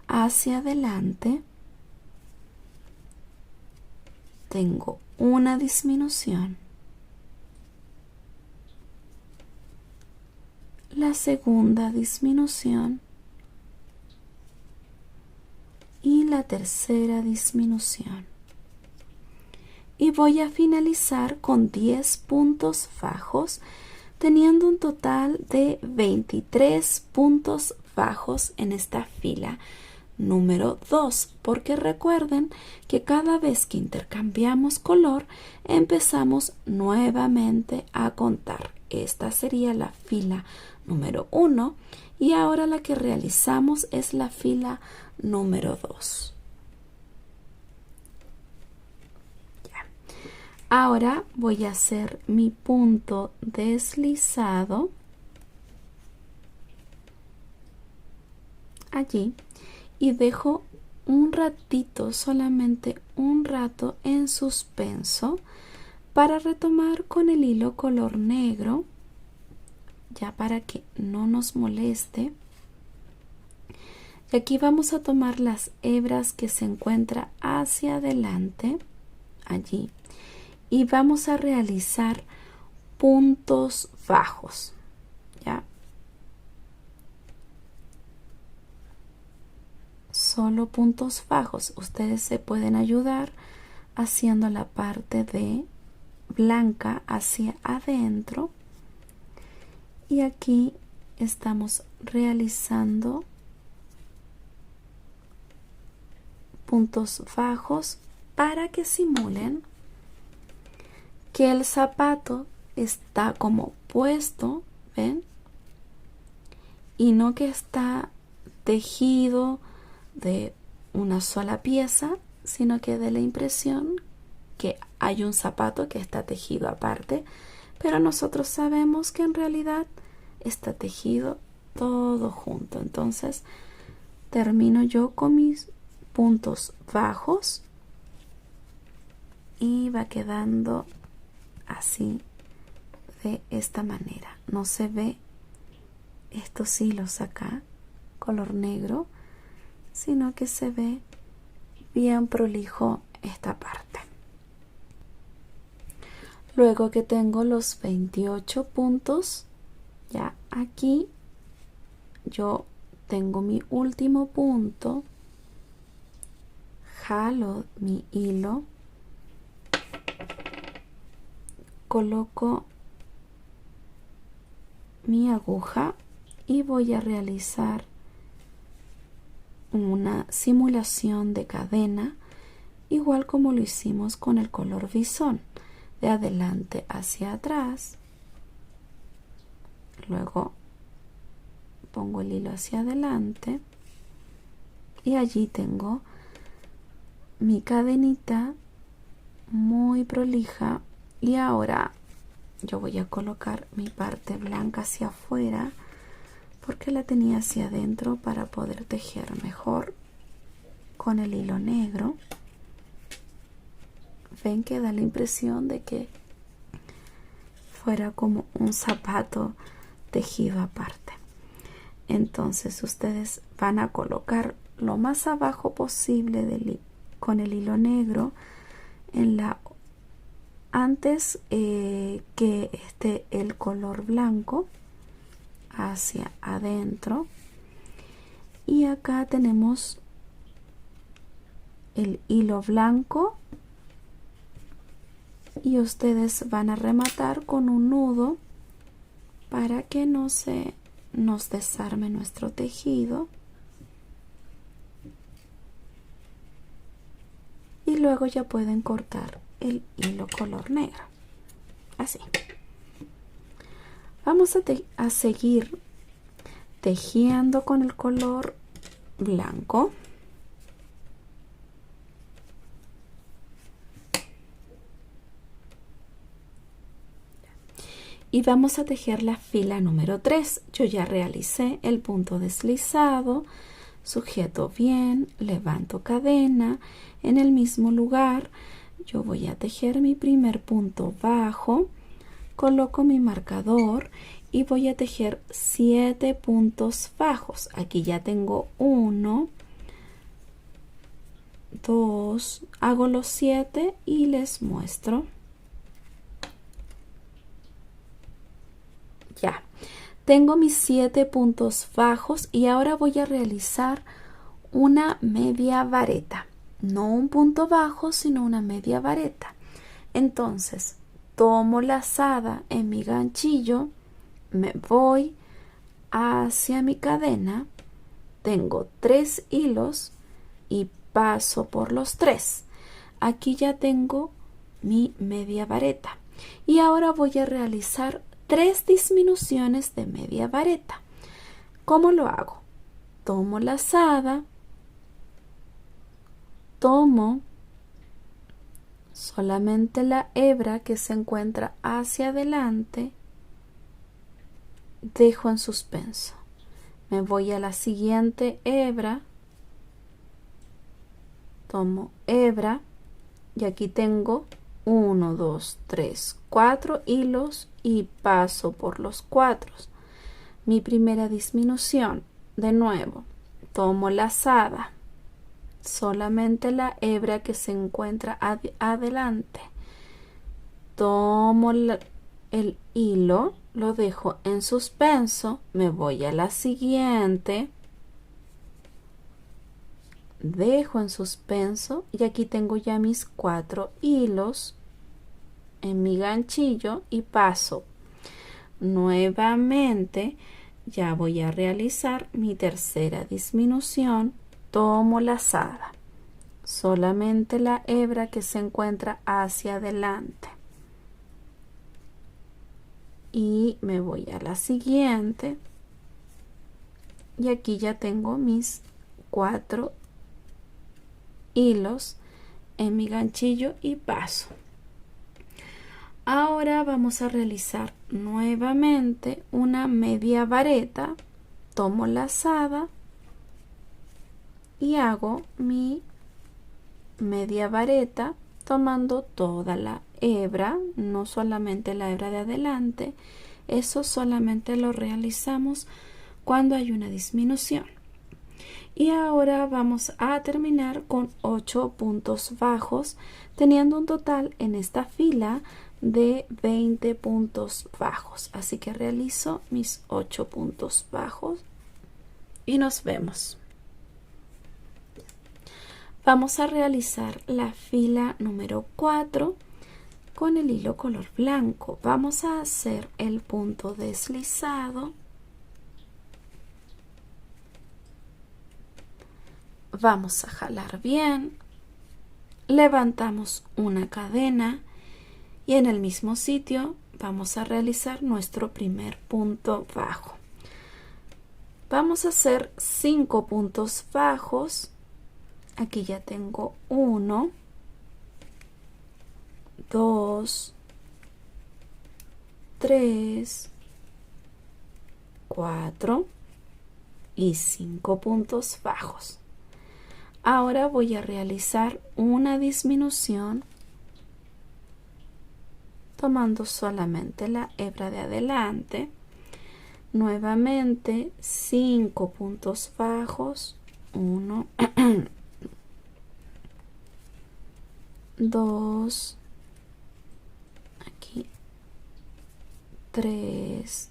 hacia adelante. Tengo una disminución. La segunda disminución y la tercera disminución. Y voy a finalizar con 10 puntos bajos, teniendo un total de 23 puntos bajos en esta fila número 2, porque recuerden que cada vez que intercambiamos color empezamos nuevamente a contar. Esta sería la fila número 1 y ahora la que realizamos es la fila número 2. Ahora voy a hacer mi punto deslizado allí y dejo un ratito, solamente un rato en suspenso para retomar con el hilo color negro, ya para que no nos moleste. Y aquí vamos a tomar las hebras que se encuentran hacia adelante, allí, y vamos a realizar puntos bajos, ¿ya? Solo puntos bajos. Ustedes se pueden ayudar haciendo la parte de blanca hacia adentro y aquí estamos realizando puntos bajos para que simulen que el zapato está como puesto, ¿ven? Y no que está tejido de una sola pieza, sino que dé la impresión que hay un zapato que está tejido aparte, pero nosotros sabemos que en realidad está tejido todo junto. Entonces termino yo con mis puntos bajos y va quedando así, de esta manera. No se ve estos hilos acá color negro, sino que se ve bien prolijo esta parte. Luego que tengo los 28 puntos, ya aquí yo tengo mi último punto, jalo mi hilo, coloco mi aguja y voy a realizar una simulación de cadena, igual como lo hicimos con el color bisón, de adelante hacia atrás. Luego pongo el hilo hacia adelante y allí tengo mi cadenita muy prolija. Y ahora yo voy a colocar mi parte blanca hacia afuera porque la tenía hacia adentro para poder tejer mejor con el hilo negro. Ven que da la impresión de que fuera como un zapato tejido aparte. Entonces ustedes van a colocar lo más abajo posible con el hilo negro en la antes que esté el color blanco hacia adentro. Y acá tenemos el hilo blanco y ustedes van a rematar con un nudo para que no se nos desarme nuestro tejido. Y luego ya pueden cortar el hilo color negro, así. Vamos a seguir tejiendo con el color blanco. Y vamos a tejer la fila número 3. Yo ya realicé el punto deslizado, sujeto bien, levanto cadena en el mismo lugar. Yo voy a tejer mi primer punto bajo, coloco mi marcador y voy a tejer 7 puntos bajos. Aquí ya tengo 1, 2, hago los 7 y les muestro. Ya, tengo mis 7 puntos bajos y ahora voy a realizar una media vareta. No un punto bajo, sino una media vareta. Entonces, tomo lazada en mi ganchillo, me voy hacia mi cadena, tengo 3 hilos y paso por los 3. Aquí ya tengo mi media vareta y ahora voy a realizar 3 disminuciones de media vareta. ¿Cómo lo hago? Tomo lazada, tomo solamente la hebra que se encuentra hacia adelante, dejo en suspenso, me voy a la siguiente hebra, tomo hebra y aquí tengo 1, 2, 3, 4 hilos y paso por los 4. Mi primera disminución, de nuevo, tomo lazada, solamente la hebra que se encuentra adelante, tomo el hilo, lo dejo en suspenso, me voy a la siguiente, dejo en suspenso y aquí tengo ya mis 4 hilos en mi ganchillo y paso nuevamente. Ya voy a realizar mi tercera disminución, tomo lazada, solamente la hebra que se encuentra hacia adelante y me voy a la siguiente y aquí ya tengo mis 4 hilos en mi ganchillo y paso. Ahora vamos a realizar nuevamente una media vareta. Tomo lazada y hago mi media vareta tomando toda la hebra, no solamente la hebra de adelante. Eso solamente lo realizamos cuando hay una disminución. Y ahora vamos a terminar con 8 puntos bajos, teniendo un total en esta fila de 20 puntos bajos. Así que realizo mis 8 puntos bajos y nos vemos. Vamos a realizar la fila número 4 con el hilo color blanco. Vamos a hacer el punto deslizado. Vamos a jalar bien, levantamos una cadena y en el mismo sitio vamos a realizar nuestro primer punto bajo. Vamos a hacer 5 puntos bajos. Aquí ya tengo 1, 2, 3, 4 y 5 puntos bajos. Ahora voy a realizar una disminución tomando solamente la hebra de adelante. Nuevamente 5 puntos bajos. 1, 2, aquí 3,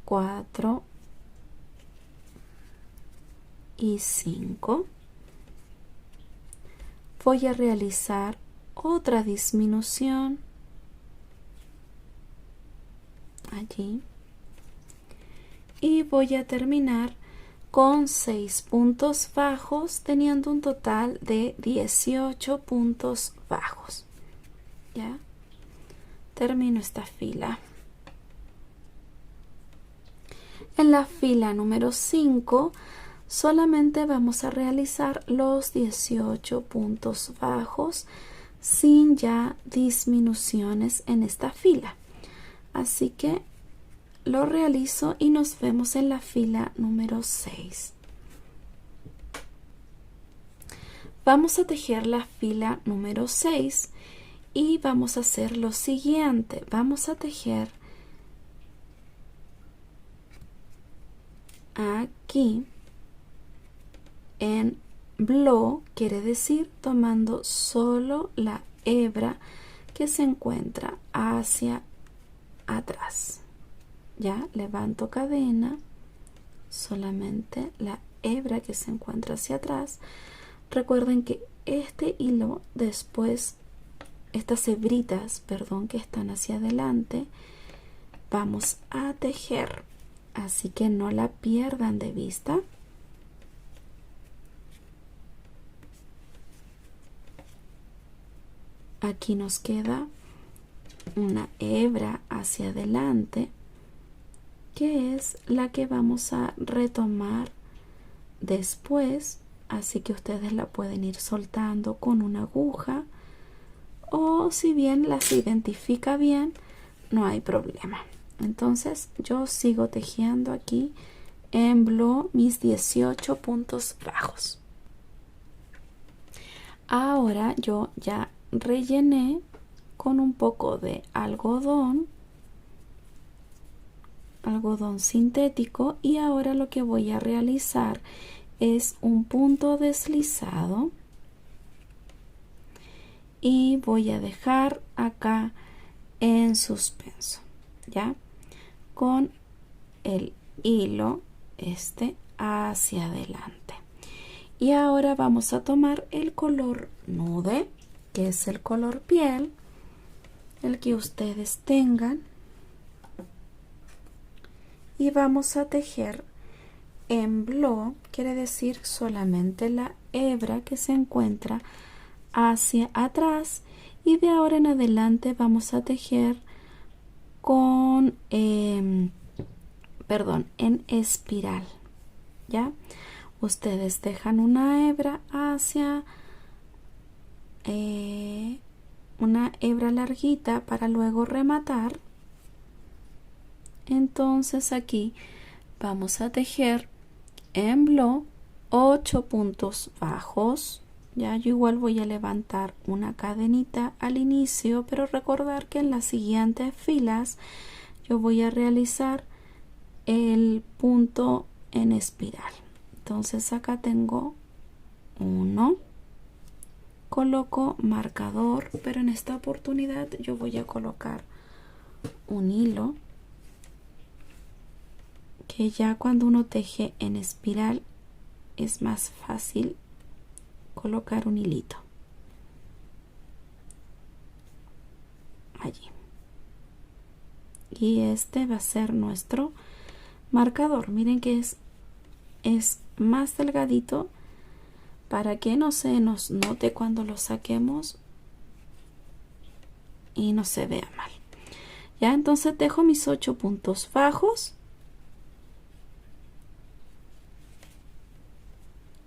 4 y 5. Voy a realizar otra disminución allí y voy a terminar con 6 puntos bajos, teniendo un total de 18 puntos bajos. Ya termino esta fila. En la fila número 5 solamente vamos a realizar los 18 puntos bajos sin ya disminuciones en esta fila. Así que lo realizo y nos vemos en la fila número 6. Vamos a tejer la fila número 6 y vamos a hacer lo siguiente. Vamos a tejer aquí en blow, quiere decir tomando solo la hebra que se encuentra hacia atrás. Ya levanto cadena, solamente la hebra que se encuentra hacia atrás. Recuerden que este hilo después, estas hebritas, perdón, que están hacia adelante, vamos a tejer, así que no la pierdan de vista. Aquí nos queda una hebra hacia adelante, que es la que vamos a retomar después, así que ustedes la pueden ir soltando con una aguja, o si bien las identifica bien, no hay problema. Entonces yo sigo tejiendo aquí en blow mis 18 puntos bajos. Ahora yo ya rellené con un poco de algodón sintético, y ahora lo que voy a realizar es un punto deslizado y voy a dejar acá en suspenso, ya con el hilo hacia adelante. Y ahora vamos a tomar el color nude, que es el color piel, el que ustedes tengan, y vamos a tejer en blow, quiere decir solamente la hebra que se encuentra hacia atrás, y de ahora en adelante vamos a tejer con en espiral. Ya ustedes dejan una hebra hacia una hebra larguita para luego rematar. Entonces aquí vamos a tejer en bloc 8 puntos bajos. Ya yo igual voy a levantar una cadenita al inicio, pero recordar que en las siguientes filas yo voy a realizar el punto en espiral. Entonces acá tengo 1, coloco marcador, pero en esta oportunidad yo voy a colocar un hilo, que ya cuando uno teje en espiral es más fácil colocar un hilito allí, y este va a ser nuestro marcador. Miren que es más delgadito para que no se nos note cuando lo saquemos y no se vea mal. Ya, entonces dejo mis 8 puntos bajos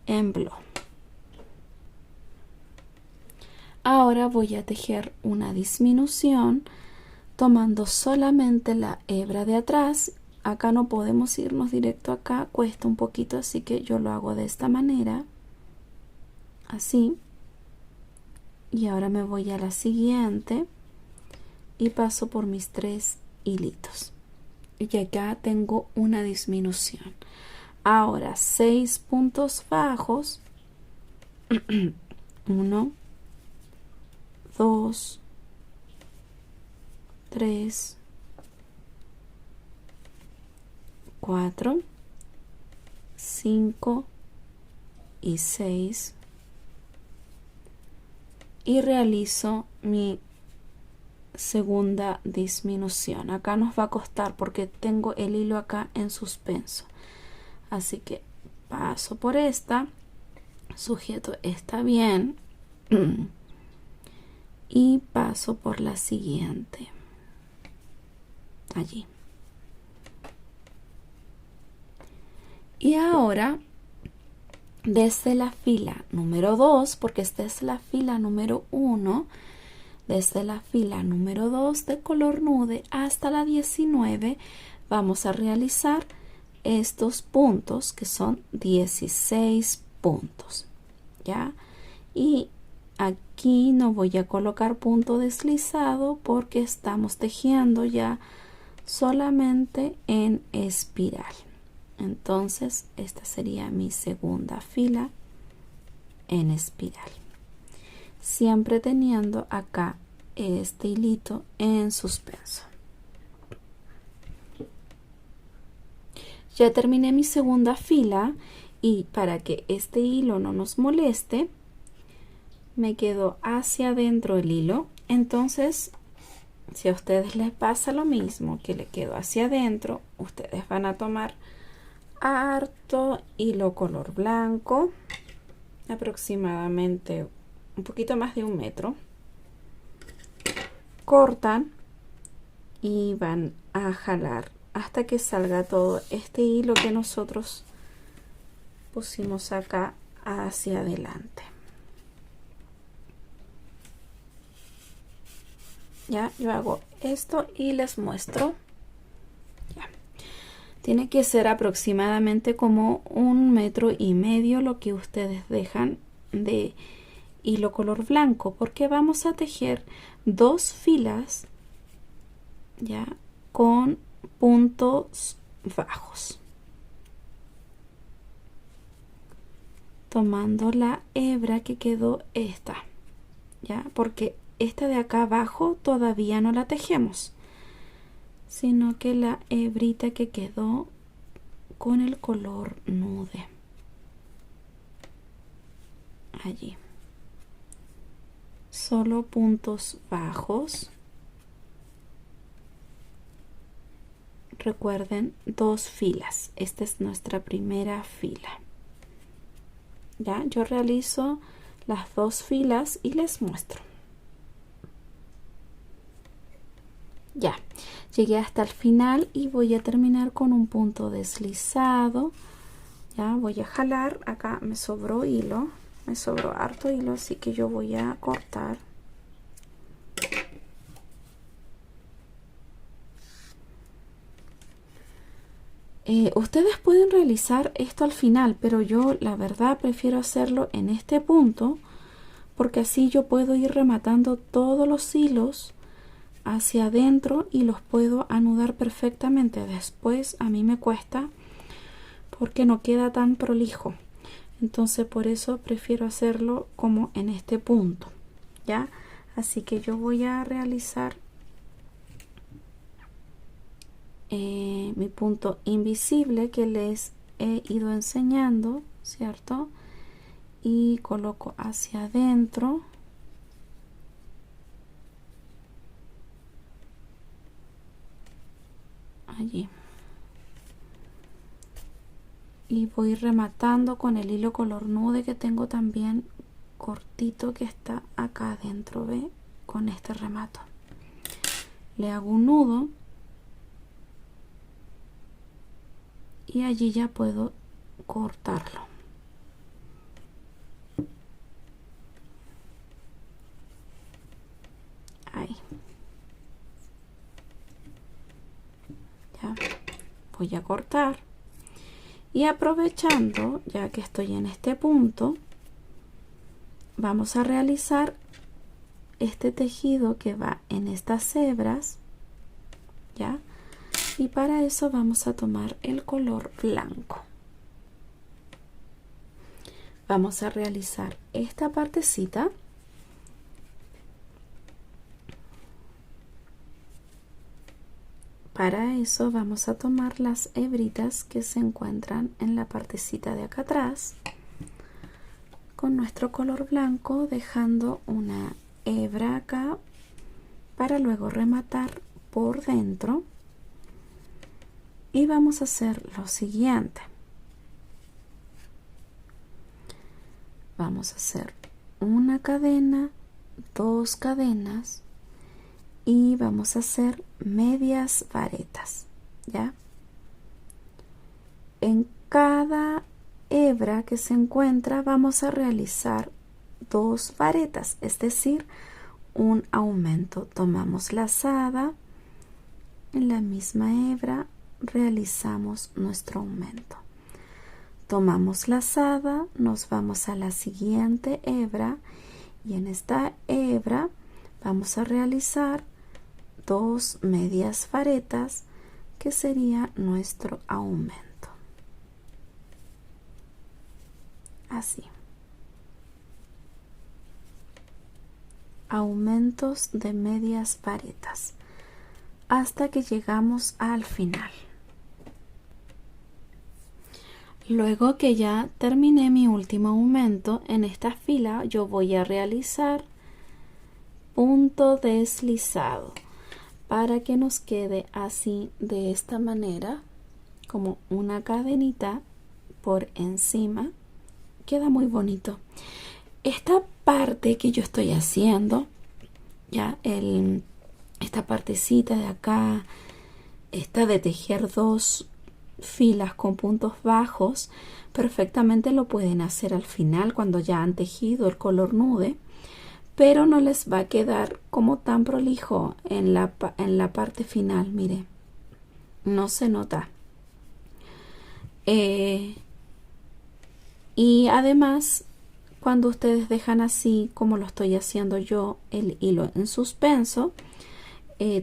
en bloc. Ahora voy a tejer una disminución tomando solamente la hebra de atrás. Acá no podemos irnos directo acá, cuesta un poquito, así que yo lo hago de esta manera, así. Y ahora me voy a la siguiente y paso por mis 3 hilitos. Y acá tengo una disminución. Ahora 6 puntos bajos. 1, 2, 3, 4, 5 y 6, y realizo mi segunda disminución. Acá nos va a costar porque tengo el hilo acá en suspenso, así que paso por esta, sujeto esta bien y paso por la siguiente allí. Y ahora desde la fila número 2, porque esta es la fila número 1, desde la fila número 2 de color nude hasta la 19 vamos a realizar estos puntos, que son 16 puntos, ¿ya? Y aquí no voy a colocar punto deslizado porque estamos tejiendo ya solamente en espiral. Entonces esta sería mi segunda fila en espiral, siempre teniendo acá este hilito en suspenso. Ya terminé mi segunda fila, y para que este hilo no nos moleste me quedo hacia adentro el hilo. Entonces, si a ustedes les pasa lo mismo, que le quedo hacia adentro, ustedes van a tomar harto hilo color blanco, aproximadamente un poquito más de 1 metro, cortan y van a jalar hasta que salga todo este hilo que nosotros pusimos acá hacia adelante. Ya, yo hago esto y les muestro. Ya. Tiene que ser aproximadamente como 1,5 metros lo que ustedes dejan de hilo color blanco, porque vamos a tejer 2 filas ya con puntos bajos, tomando la hebra que quedó esta, ya, porque esta de acá abajo todavía no la tejemos, sino que la hebrita que quedó con el color nude allí. Solo puntos bajos. Recuerden, 2 filas. Esta es nuestra primera fila. Ya, yo realizo las 2 filas y les muestro. Ya, llegué hasta el final y voy a terminar con un punto deslizado. Ya, voy a jalar. Acá me sobró hilo. me sobró harto hilo, así que yo voy a cortar. Ustedes pueden realizar esto al final, pero yo la verdad prefiero hacerlo en este punto, porque así yo puedo ir rematando todos los hilos hacia adentro y los puedo anudar perfectamente. Después a mí me cuesta porque no queda tan prolijo, entonces por eso prefiero hacerlo como en este punto, ¿ya? Así que yo voy a realizar mi punto invisible que les he ido enseñando, ¿cierto? Y coloco hacia adentro. Allí. Y voy rematando con el hilo color nude que tengo también cortito, que está acá adentro, ¿ve? Con este remato. Le hago un nudo. Y allí ya puedo cortarlo. Ahí. Ya voy a cortar. Y aprovechando, ya que estoy en este punto, vamos a realizar este tejido que va en estas hebras, ¿ya? Y para eso vamos a tomar el color blanco. Vamos a realizar esta partecita. Para eso vamos a tomar las hebritas que se encuentran en la partecita de acá atrás con nuestro color blanco, dejando una hebra acá para luego rematar por dentro. Y vamos a hacer lo siguiente. Vamos a hacer una cadena, 2 cadenas y vamos a hacer medias varetas, ¿ya? En cada hebra que se encuentra vamos a realizar 2 varetas, es decir, un aumento. Tomamos lazada, en la misma hebra realizamos nuestro aumento. Tomamos lazada, nos vamos a la siguiente hebra y en esta hebra vamos a realizar 2 medias varetas, que sería nuestro aumento. Así. Aumentos de medias varetas hasta que llegamos al final. Luego que ya terminé mi último aumento en esta fila, yo voy a realizar punto deslizado para que nos quede así, de esta manera, como una cadenita por encima. Queda muy bonito. Esta parte que yo estoy haciendo, ya esta partecita de acá, esta de tejer 2 filas con puntos bajos, perfectamente lo pueden hacer al final cuando ya han tejido el color nude, pero no les va a quedar como tan prolijo en la parte final. Mire, no se nota. Y además, cuando ustedes dejan así como lo estoy haciendo yo, el hilo en suspenso,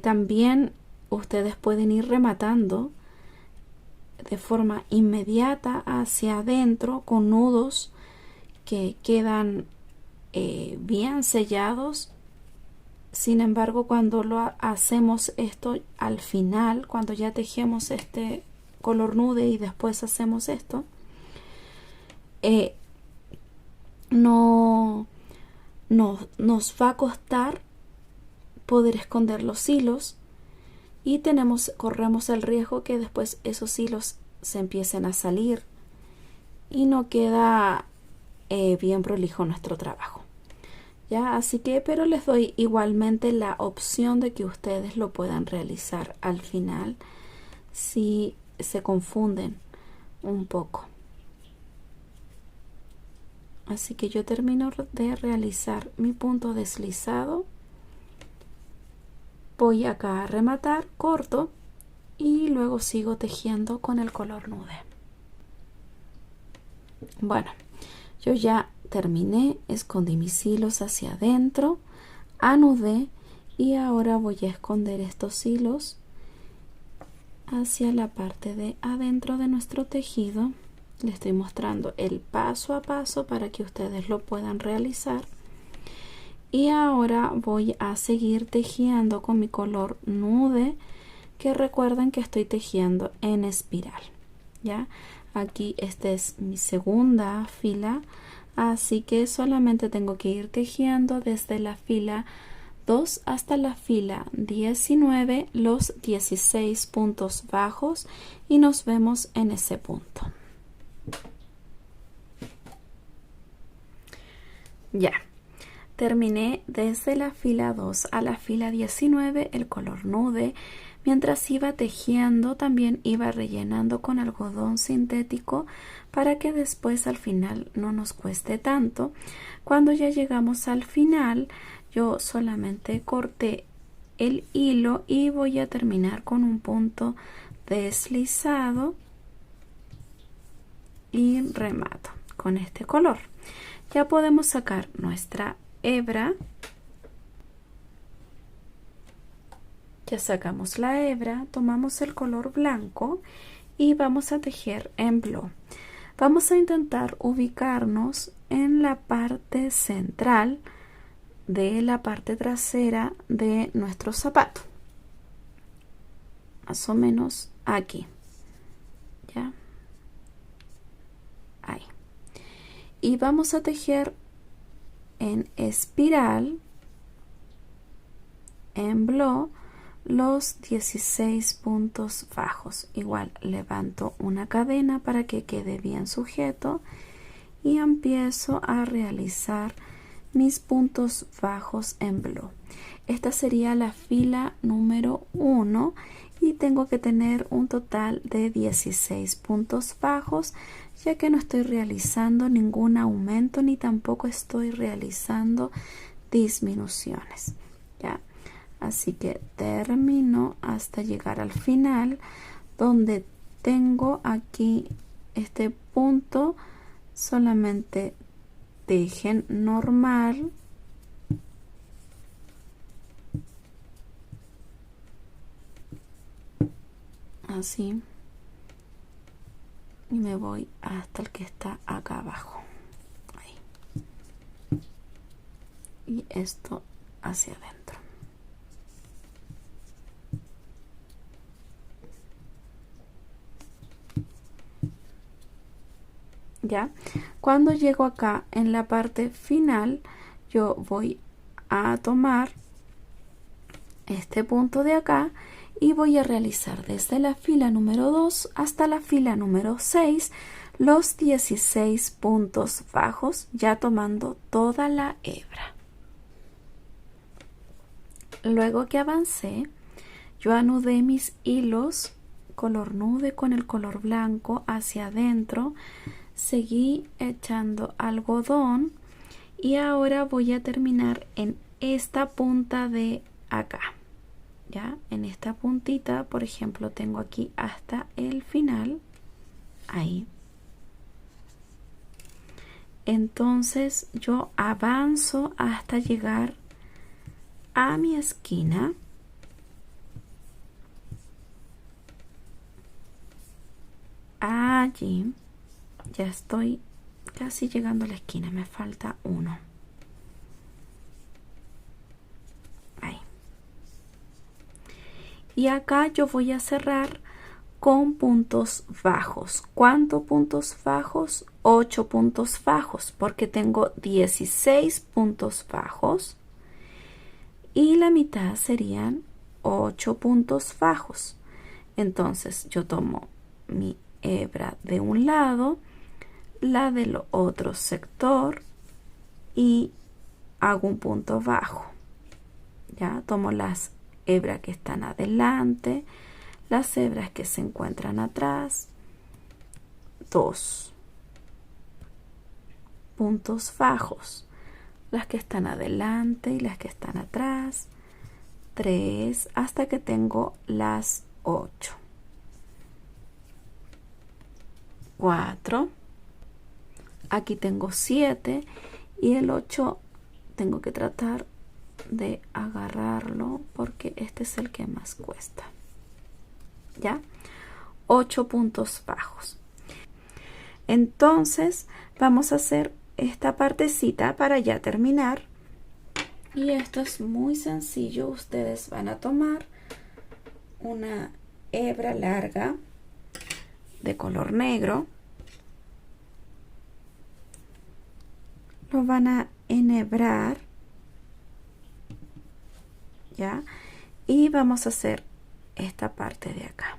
también ustedes pueden ir rematando de forma inmediata hacia adentro con nudos que quedan bien sellados. Sin embargo, cuando lo hacemos esto al final, cuando ya tejemos este color nude y después hacemos esto, nos va a costar poder esconder los hilos y corremos el riesgo que después esos hilos se empiecen a salir y no queda bien prolijo nuestro trabajo, ya. Así que, pero les doy igualmente la opción de que ustedes lo puedan realizar al final si se confunden un poco. Así que yo termino de realizar mi punto deslizado, voy acá a rematar, corto y luego sigo tejiendo con el color nude. Bueno, yo ya terminé, escondí mis hilos hacia adentro, anudé y ahora voy a esconder estos hilos hacia la parte de adentro de nuestro tejido. Les estoy mostrando el paso a paso para que ustedes lo puedan realizar. Y ahora voy a seguir tejiendo con mi color nude, que recuerden que estoy tejiendo en espiral. Ya, aquí esta es mi segunda fila, así que solamente tengo que ir tejiendo desde la fila 2 hasta la fila 19 los 16 puntos bajos y nos vemos en ese punto. Ya, terminé desde la fila 2 a la fila 19 el color nude. Mientras iba tejiendo, también iba rellenando con algodón sintético para que después al final no nos cueste tanto. Cuando ya llegamos al final, yo solamente corté el hilo y voy a terminar con un punto deslizado y remato con este color. Ya podemos sacar nuestra hebra. Ya sacamos la hebra, tomamos el color blanco y vamos a tejer en bló. Vamos a intentar ubicarnos en la parte central de la parte trasera de nuestro zapato, más o menos aquí, ya, ahí. Y vamos a tejer en espiral, en bló, los 16 puntos bajos. Igual levanto una cadena para que quede bien sujeto y empiezo a realizar mis puntos bajos en bló. Esta sería la fila número 1 y tengo que tener un total de 16 puntos bajos, ya que no estoy realizando ningún aumento ni tampoco estoy realizando disminuciones, ¿ya? Así que termino hasta llegar al final, donde tengo aquí este punto. Solamente tejen normal, así, y me voy hasta el que está acá abajo, ahí, y esto hacia adentro. Ya, cuando llego acá en la parte final, yo voy a tomar este punto de acá y voy a realizar desde la fila número 2 hasta la fila número 6 los 16 puntos bajos, ya tomando toda la hebra. Luego que avancé, yo anudé mis hilos color nude con el color blanco hacia adentro, seguí echando algodón y ahora voy a terminar en esta punta de acá, ya, en esta puntita, por ejemplo, tengo aquí hasta el final, ahí. Entonces yo avanzo hasta llegar a mi esquina. Allí ya estoy casi llegando a la esquina, me falta uno. Ahí. Y acá yo voy a cerrar con puntos bajos. ¿Cuántos puntos bajos? 8 puntos bajos, porque tengo 16 puntos bajos y la mitad serían 8 puntos bajos. Entonces yo tomo mi hebra de un lado, la del otro sector y hago un punto bajo. Ya tomo las hebras que están adelante, las hebras que se encuentran atrás, 2, puntos bajos, las que están adelante y las que están atrás, 3 hasta que tengo las 8, 4, aquí tengo 7 y el 8 tengo que tratar de agarrarlo porque este es el que más cuesta. ¿Ya? 8 puntos bajos. Entonces vamos a hacer esta partecita para ya terminar. Y esto es muy sencillo. Ustedes van a tomar una hebra larga de color negro. Lo van a enhebrar. ¿Ya? Y vamos a hacer esta parte de acá.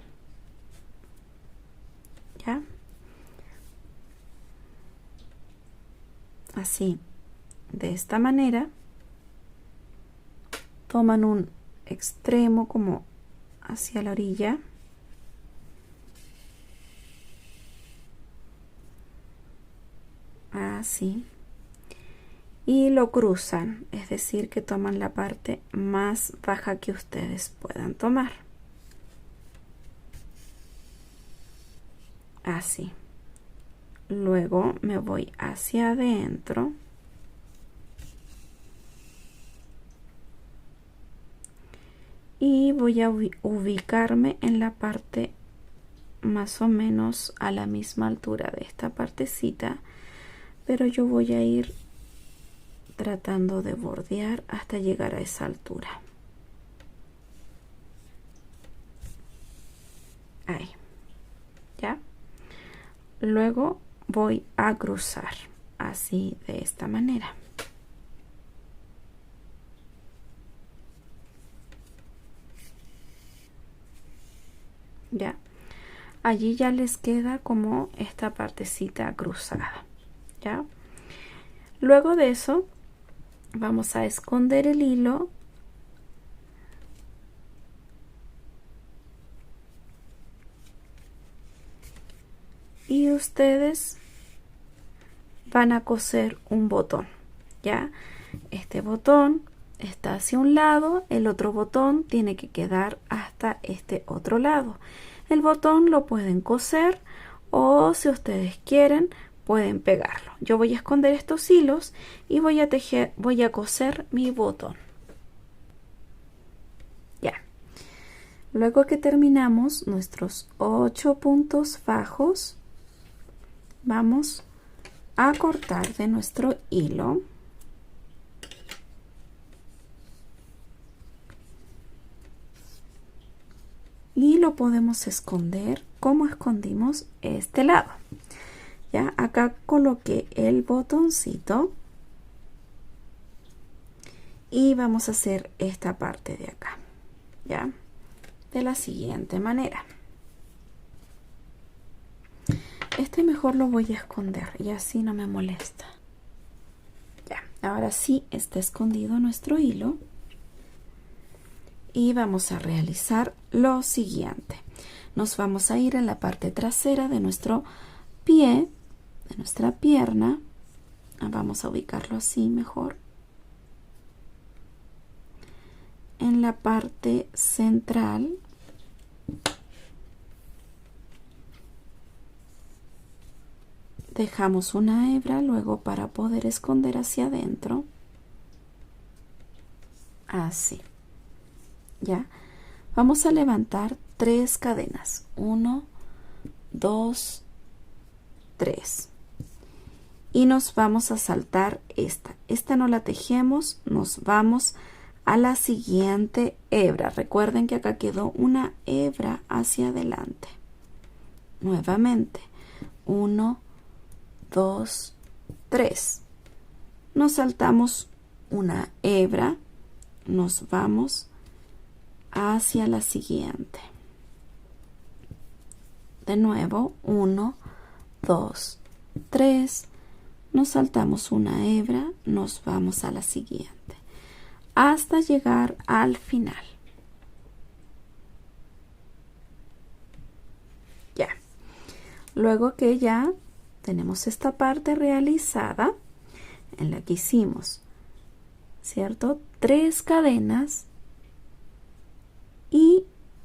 ¿Ya? Así, de esta manera, toman un extremo como hacia la orilla. Así. Y lo cruzan, es decir, que toman la parte más baja que ustedes puedan tomar. Así. Luego me voy hacia adentro. Y voy a ubicarme en la parte más o menos a la misma altura de esta partecita, pero yo voy a ir tratando de bordear hasta llegar a esa altura. Ahí. ¿Ya? Luego voy a cruzar así de esta manera. Ya. Allí ya les queda como esta partecita cruzada. ¿Ya? Luego de eso vamos a esconder el hilo y ustedes van a coser un botón. ¿Ya? Este botón está hacia un lado, el otro botón tiene que quedar hasta este otro lado. El botón lo pueden coser o si ustedes quieren pueden pegarlo. Yo voy a esconder estos hilos y voy a coser mi botón. Ya. Luego que terminamos nuestros 8 puntos bajos, vamos a cortar de nuestro hilo. Y lo podemos esconder como escondimos este lado. Ya, acá coloqué el botoncito y vamos a hacer esta parte de acá, ya, de la siguiente manera. Este mejor lo voy a esconder y así no me molesta. Ya, ahora sí está escondido nuestro hilo y vamos a realizar lo siguiente. Nos vamos a ir en la parte trasera de nuestro pie, de nuestra pierna. Vamos a ubicarlo así mejor. En la parte central dejamos una hebra luego para poder esconder hacia adentro. Así. Ya. Vamos a levantar 3 cadenas. 1, 2, 3. Y nos vamos a saltar esta. Esta no la tejemos, nos vamos a la siguiente hebra. Recuerden que acá quedó una hebra hacia adelante. Nuevamente. 1, 2, 3. Nos saltamos una hebra, nos vamos hacia la siguiente. De nuevo, 1, 2, 3. Nos saltamos una hebra, nos vamos a la siguiente, hasta llegar al final. Ya. Luego que ya tenemos esta parte realizada, en la que hicimos, ¿cierto? 3 cadenas y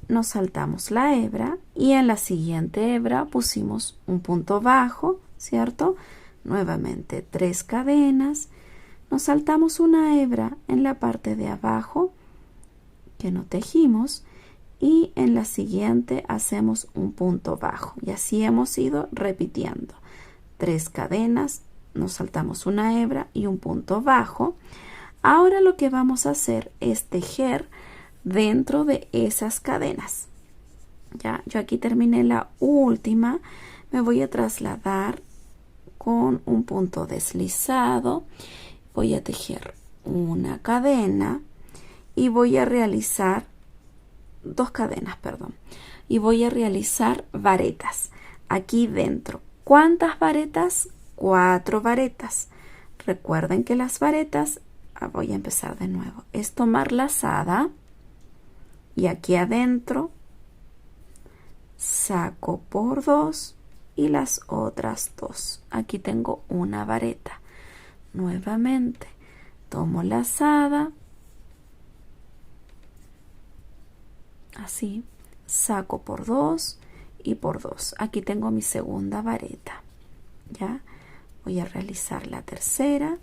nos saltamos la hebra y en la siguiente hebra pusimos un punto bajo, ¿cierto? Nuevamente 3 cadenas, nos saltamos una hebra en la parte de abajo que no tejimos y en la siguiente hacemos un punto bajo y así hemos ido repitiendo 3 cadenas, nos saltamos una hebra y un punto bajo. Ahora lo que vamos a hacer es tejer dentro de esas cadenas. Ya, yo aquí terminé la última, me voy a trasladar con un punto deslizado, voy a tejer una cadena y voy a realizar 2 cadenas, perdón, y voy a realizar varetas aquí dentro. ¿Cuántas varetas? 4 varetas. Recuerden que las varetas, voy a empezar de nuevo, es tomar lazada y aquí adentro saco por 2 y las otras 2. Aquí tengo una vareta. Nuevamente tomo lazada, así, saco por 2 y por 2. Aquí tengo mi segunda vareta. Ya voy a realizar la tercera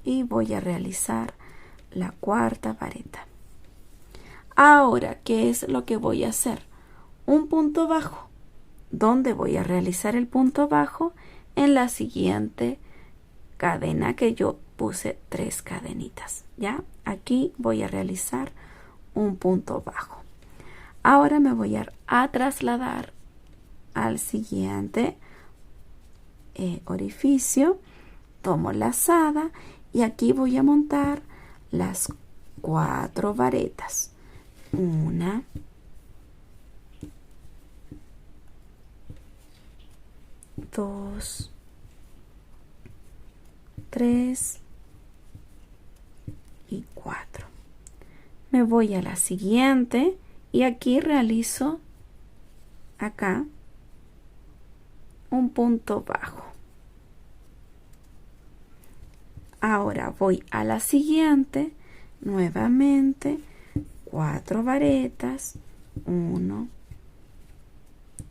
y voy a realizar la cuarta vareta. Ahora, ¿qué es lo que voy a hacer? Un punto bajo. ¿Dónde voy a realizar el punto bajo? En la siguiente cadena que yo puse 3 cadenitas. ¿Ya? Aquí voy a realizar un punto bajo. Ahora me voy a trasladar al siguiente orificio. Tomo lazada y aquí voy a montar las 4 varetas. 1, 2, 3 y 4. Me voy a la siguiente y aquí realizo acá un punto bajo. Ahora voy a la siguiente, nuevamente 4 varetas, 1,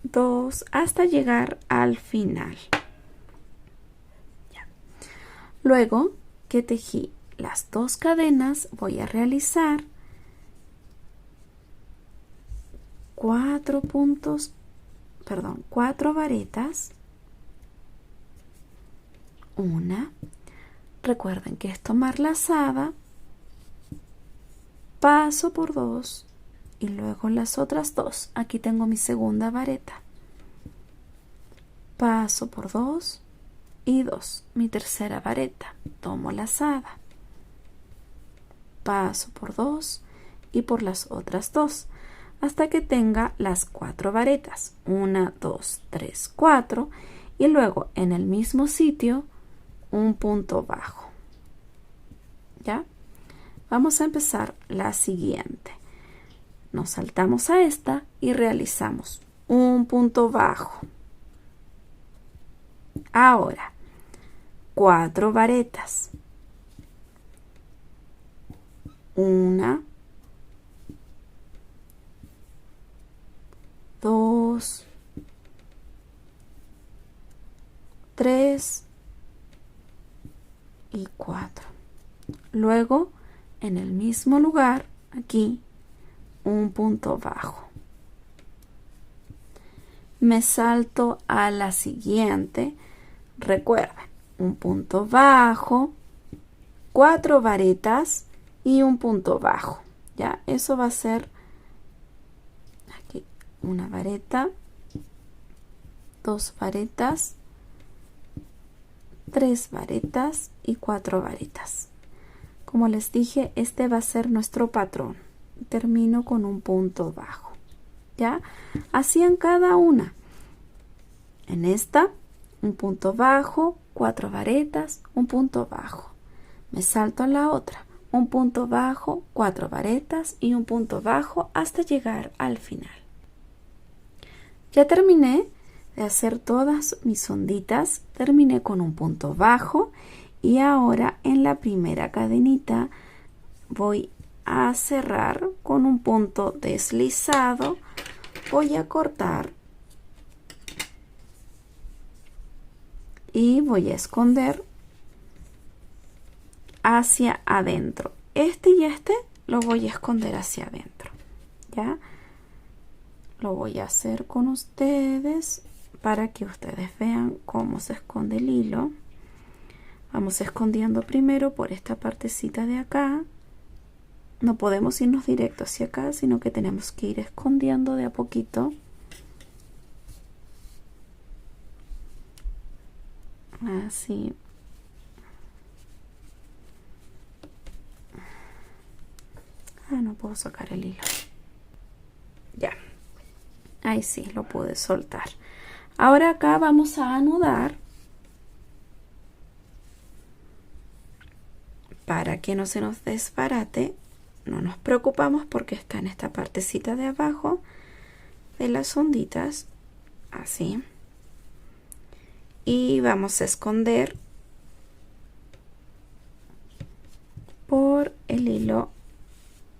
2, hasta llegar al final. Ya. Luego que tejí las 2 cadenas, voy a realizar 4 varetas, una. Recuerden que es tomar lazada, paso por 2 y luego las otras 2. Aquí tengo mi segunda vareta. Paso por 2 y 2. Mi tercera vareta. Tomo lazada. Paso por 2 y por las otras 2 hasta que tenga las 4 varetas. 1, 2, 3, 4 y luego en el mismo sitio un punto bajo. ¿Ya? Vamos a empezar la siguiente. Nos saltamos a esta y realizamos un punto bajo. Ahora, 4 varetas. 1, 2, 3 y 4. Luego, en el mismo lugar, aquí, un punto bajo. Me salto a la siguiente. Recuerden, un punto bajo, 4 varetas y un punto bajo. Ya, eso va a ser aquí una vareta, 2 varetas, 3 varetas y 4 varetas. Como les dije, este va a ser nuestro patrón. Termino con un punto bajo. ¿Ya? Así en cada una. En esta, un punto bajo, 4 varetas, un punto bajo. Me salto a la otra. Un punto bajo, 4 varetas y un punto bajo hasta llegar al final. Ya terminé de hacer todas mis onditas. Terminé con un punto bajo Y ahora en la primera cadenita voy a cerrar con un punto deslizado. Voy a cortar y voy a esconder hacia adentro. Este y este lo voy a esconder hacia adentro. Ya lo voy a hacer con ustedes para que ustedes vean cómo se esconde el hilo. Vamos escondiendo primero por esta partecita de acá. No podemos irnos directo hacia acá, sino que tenemos que ir escondiendo de a poquito. Así. No puedo sacar el hilo. Ya. Ahí sí, lo pude soltar. Ahora acá vamos a anudar. Para que no se nos desbarate, no nos preocupamos porque está en esta partecita de abajo de las onditas, así. Y vamos a esconder por el hilo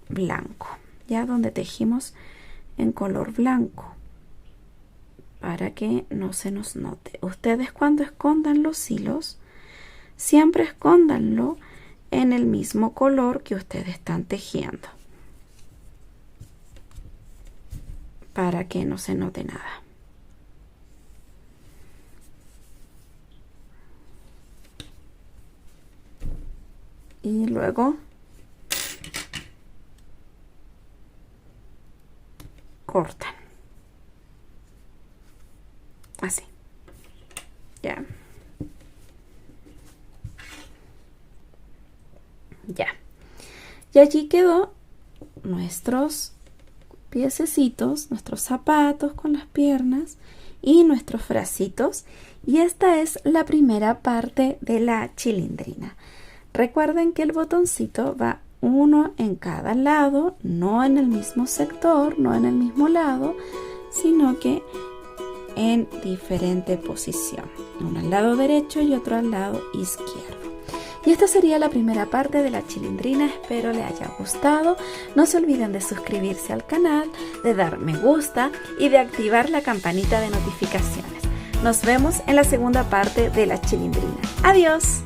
blanco, ya donde tejimos en color blanco, para que no se nos note. Ustedes cuando escondan los hilos, siempre escóndanlo en el mismo color que ustedes están tejiendo, para que no se note nada. Y luego cortan así. Ya. Ya. Y allí quedó nuestros piececitos, nuestros zapatos con las piernas y nuestros fracitos. Y esta es la primera parte de la chilindrina. Recuerden que el botoncito va uno en cada lado, no en el mismo sector, no en el mismo lado, sino que en diferente posición. Uno al lado derecho y otro al lado izquierdo. Y esta sería la primera parte de la chilindrina. Espero les haya gustado. No se olviden de suscribirse al canal, de dar me gusta y de activar la campanita de notificaciones. Nos vemos en la segunda parte de la chilindrina. ¡Adiós!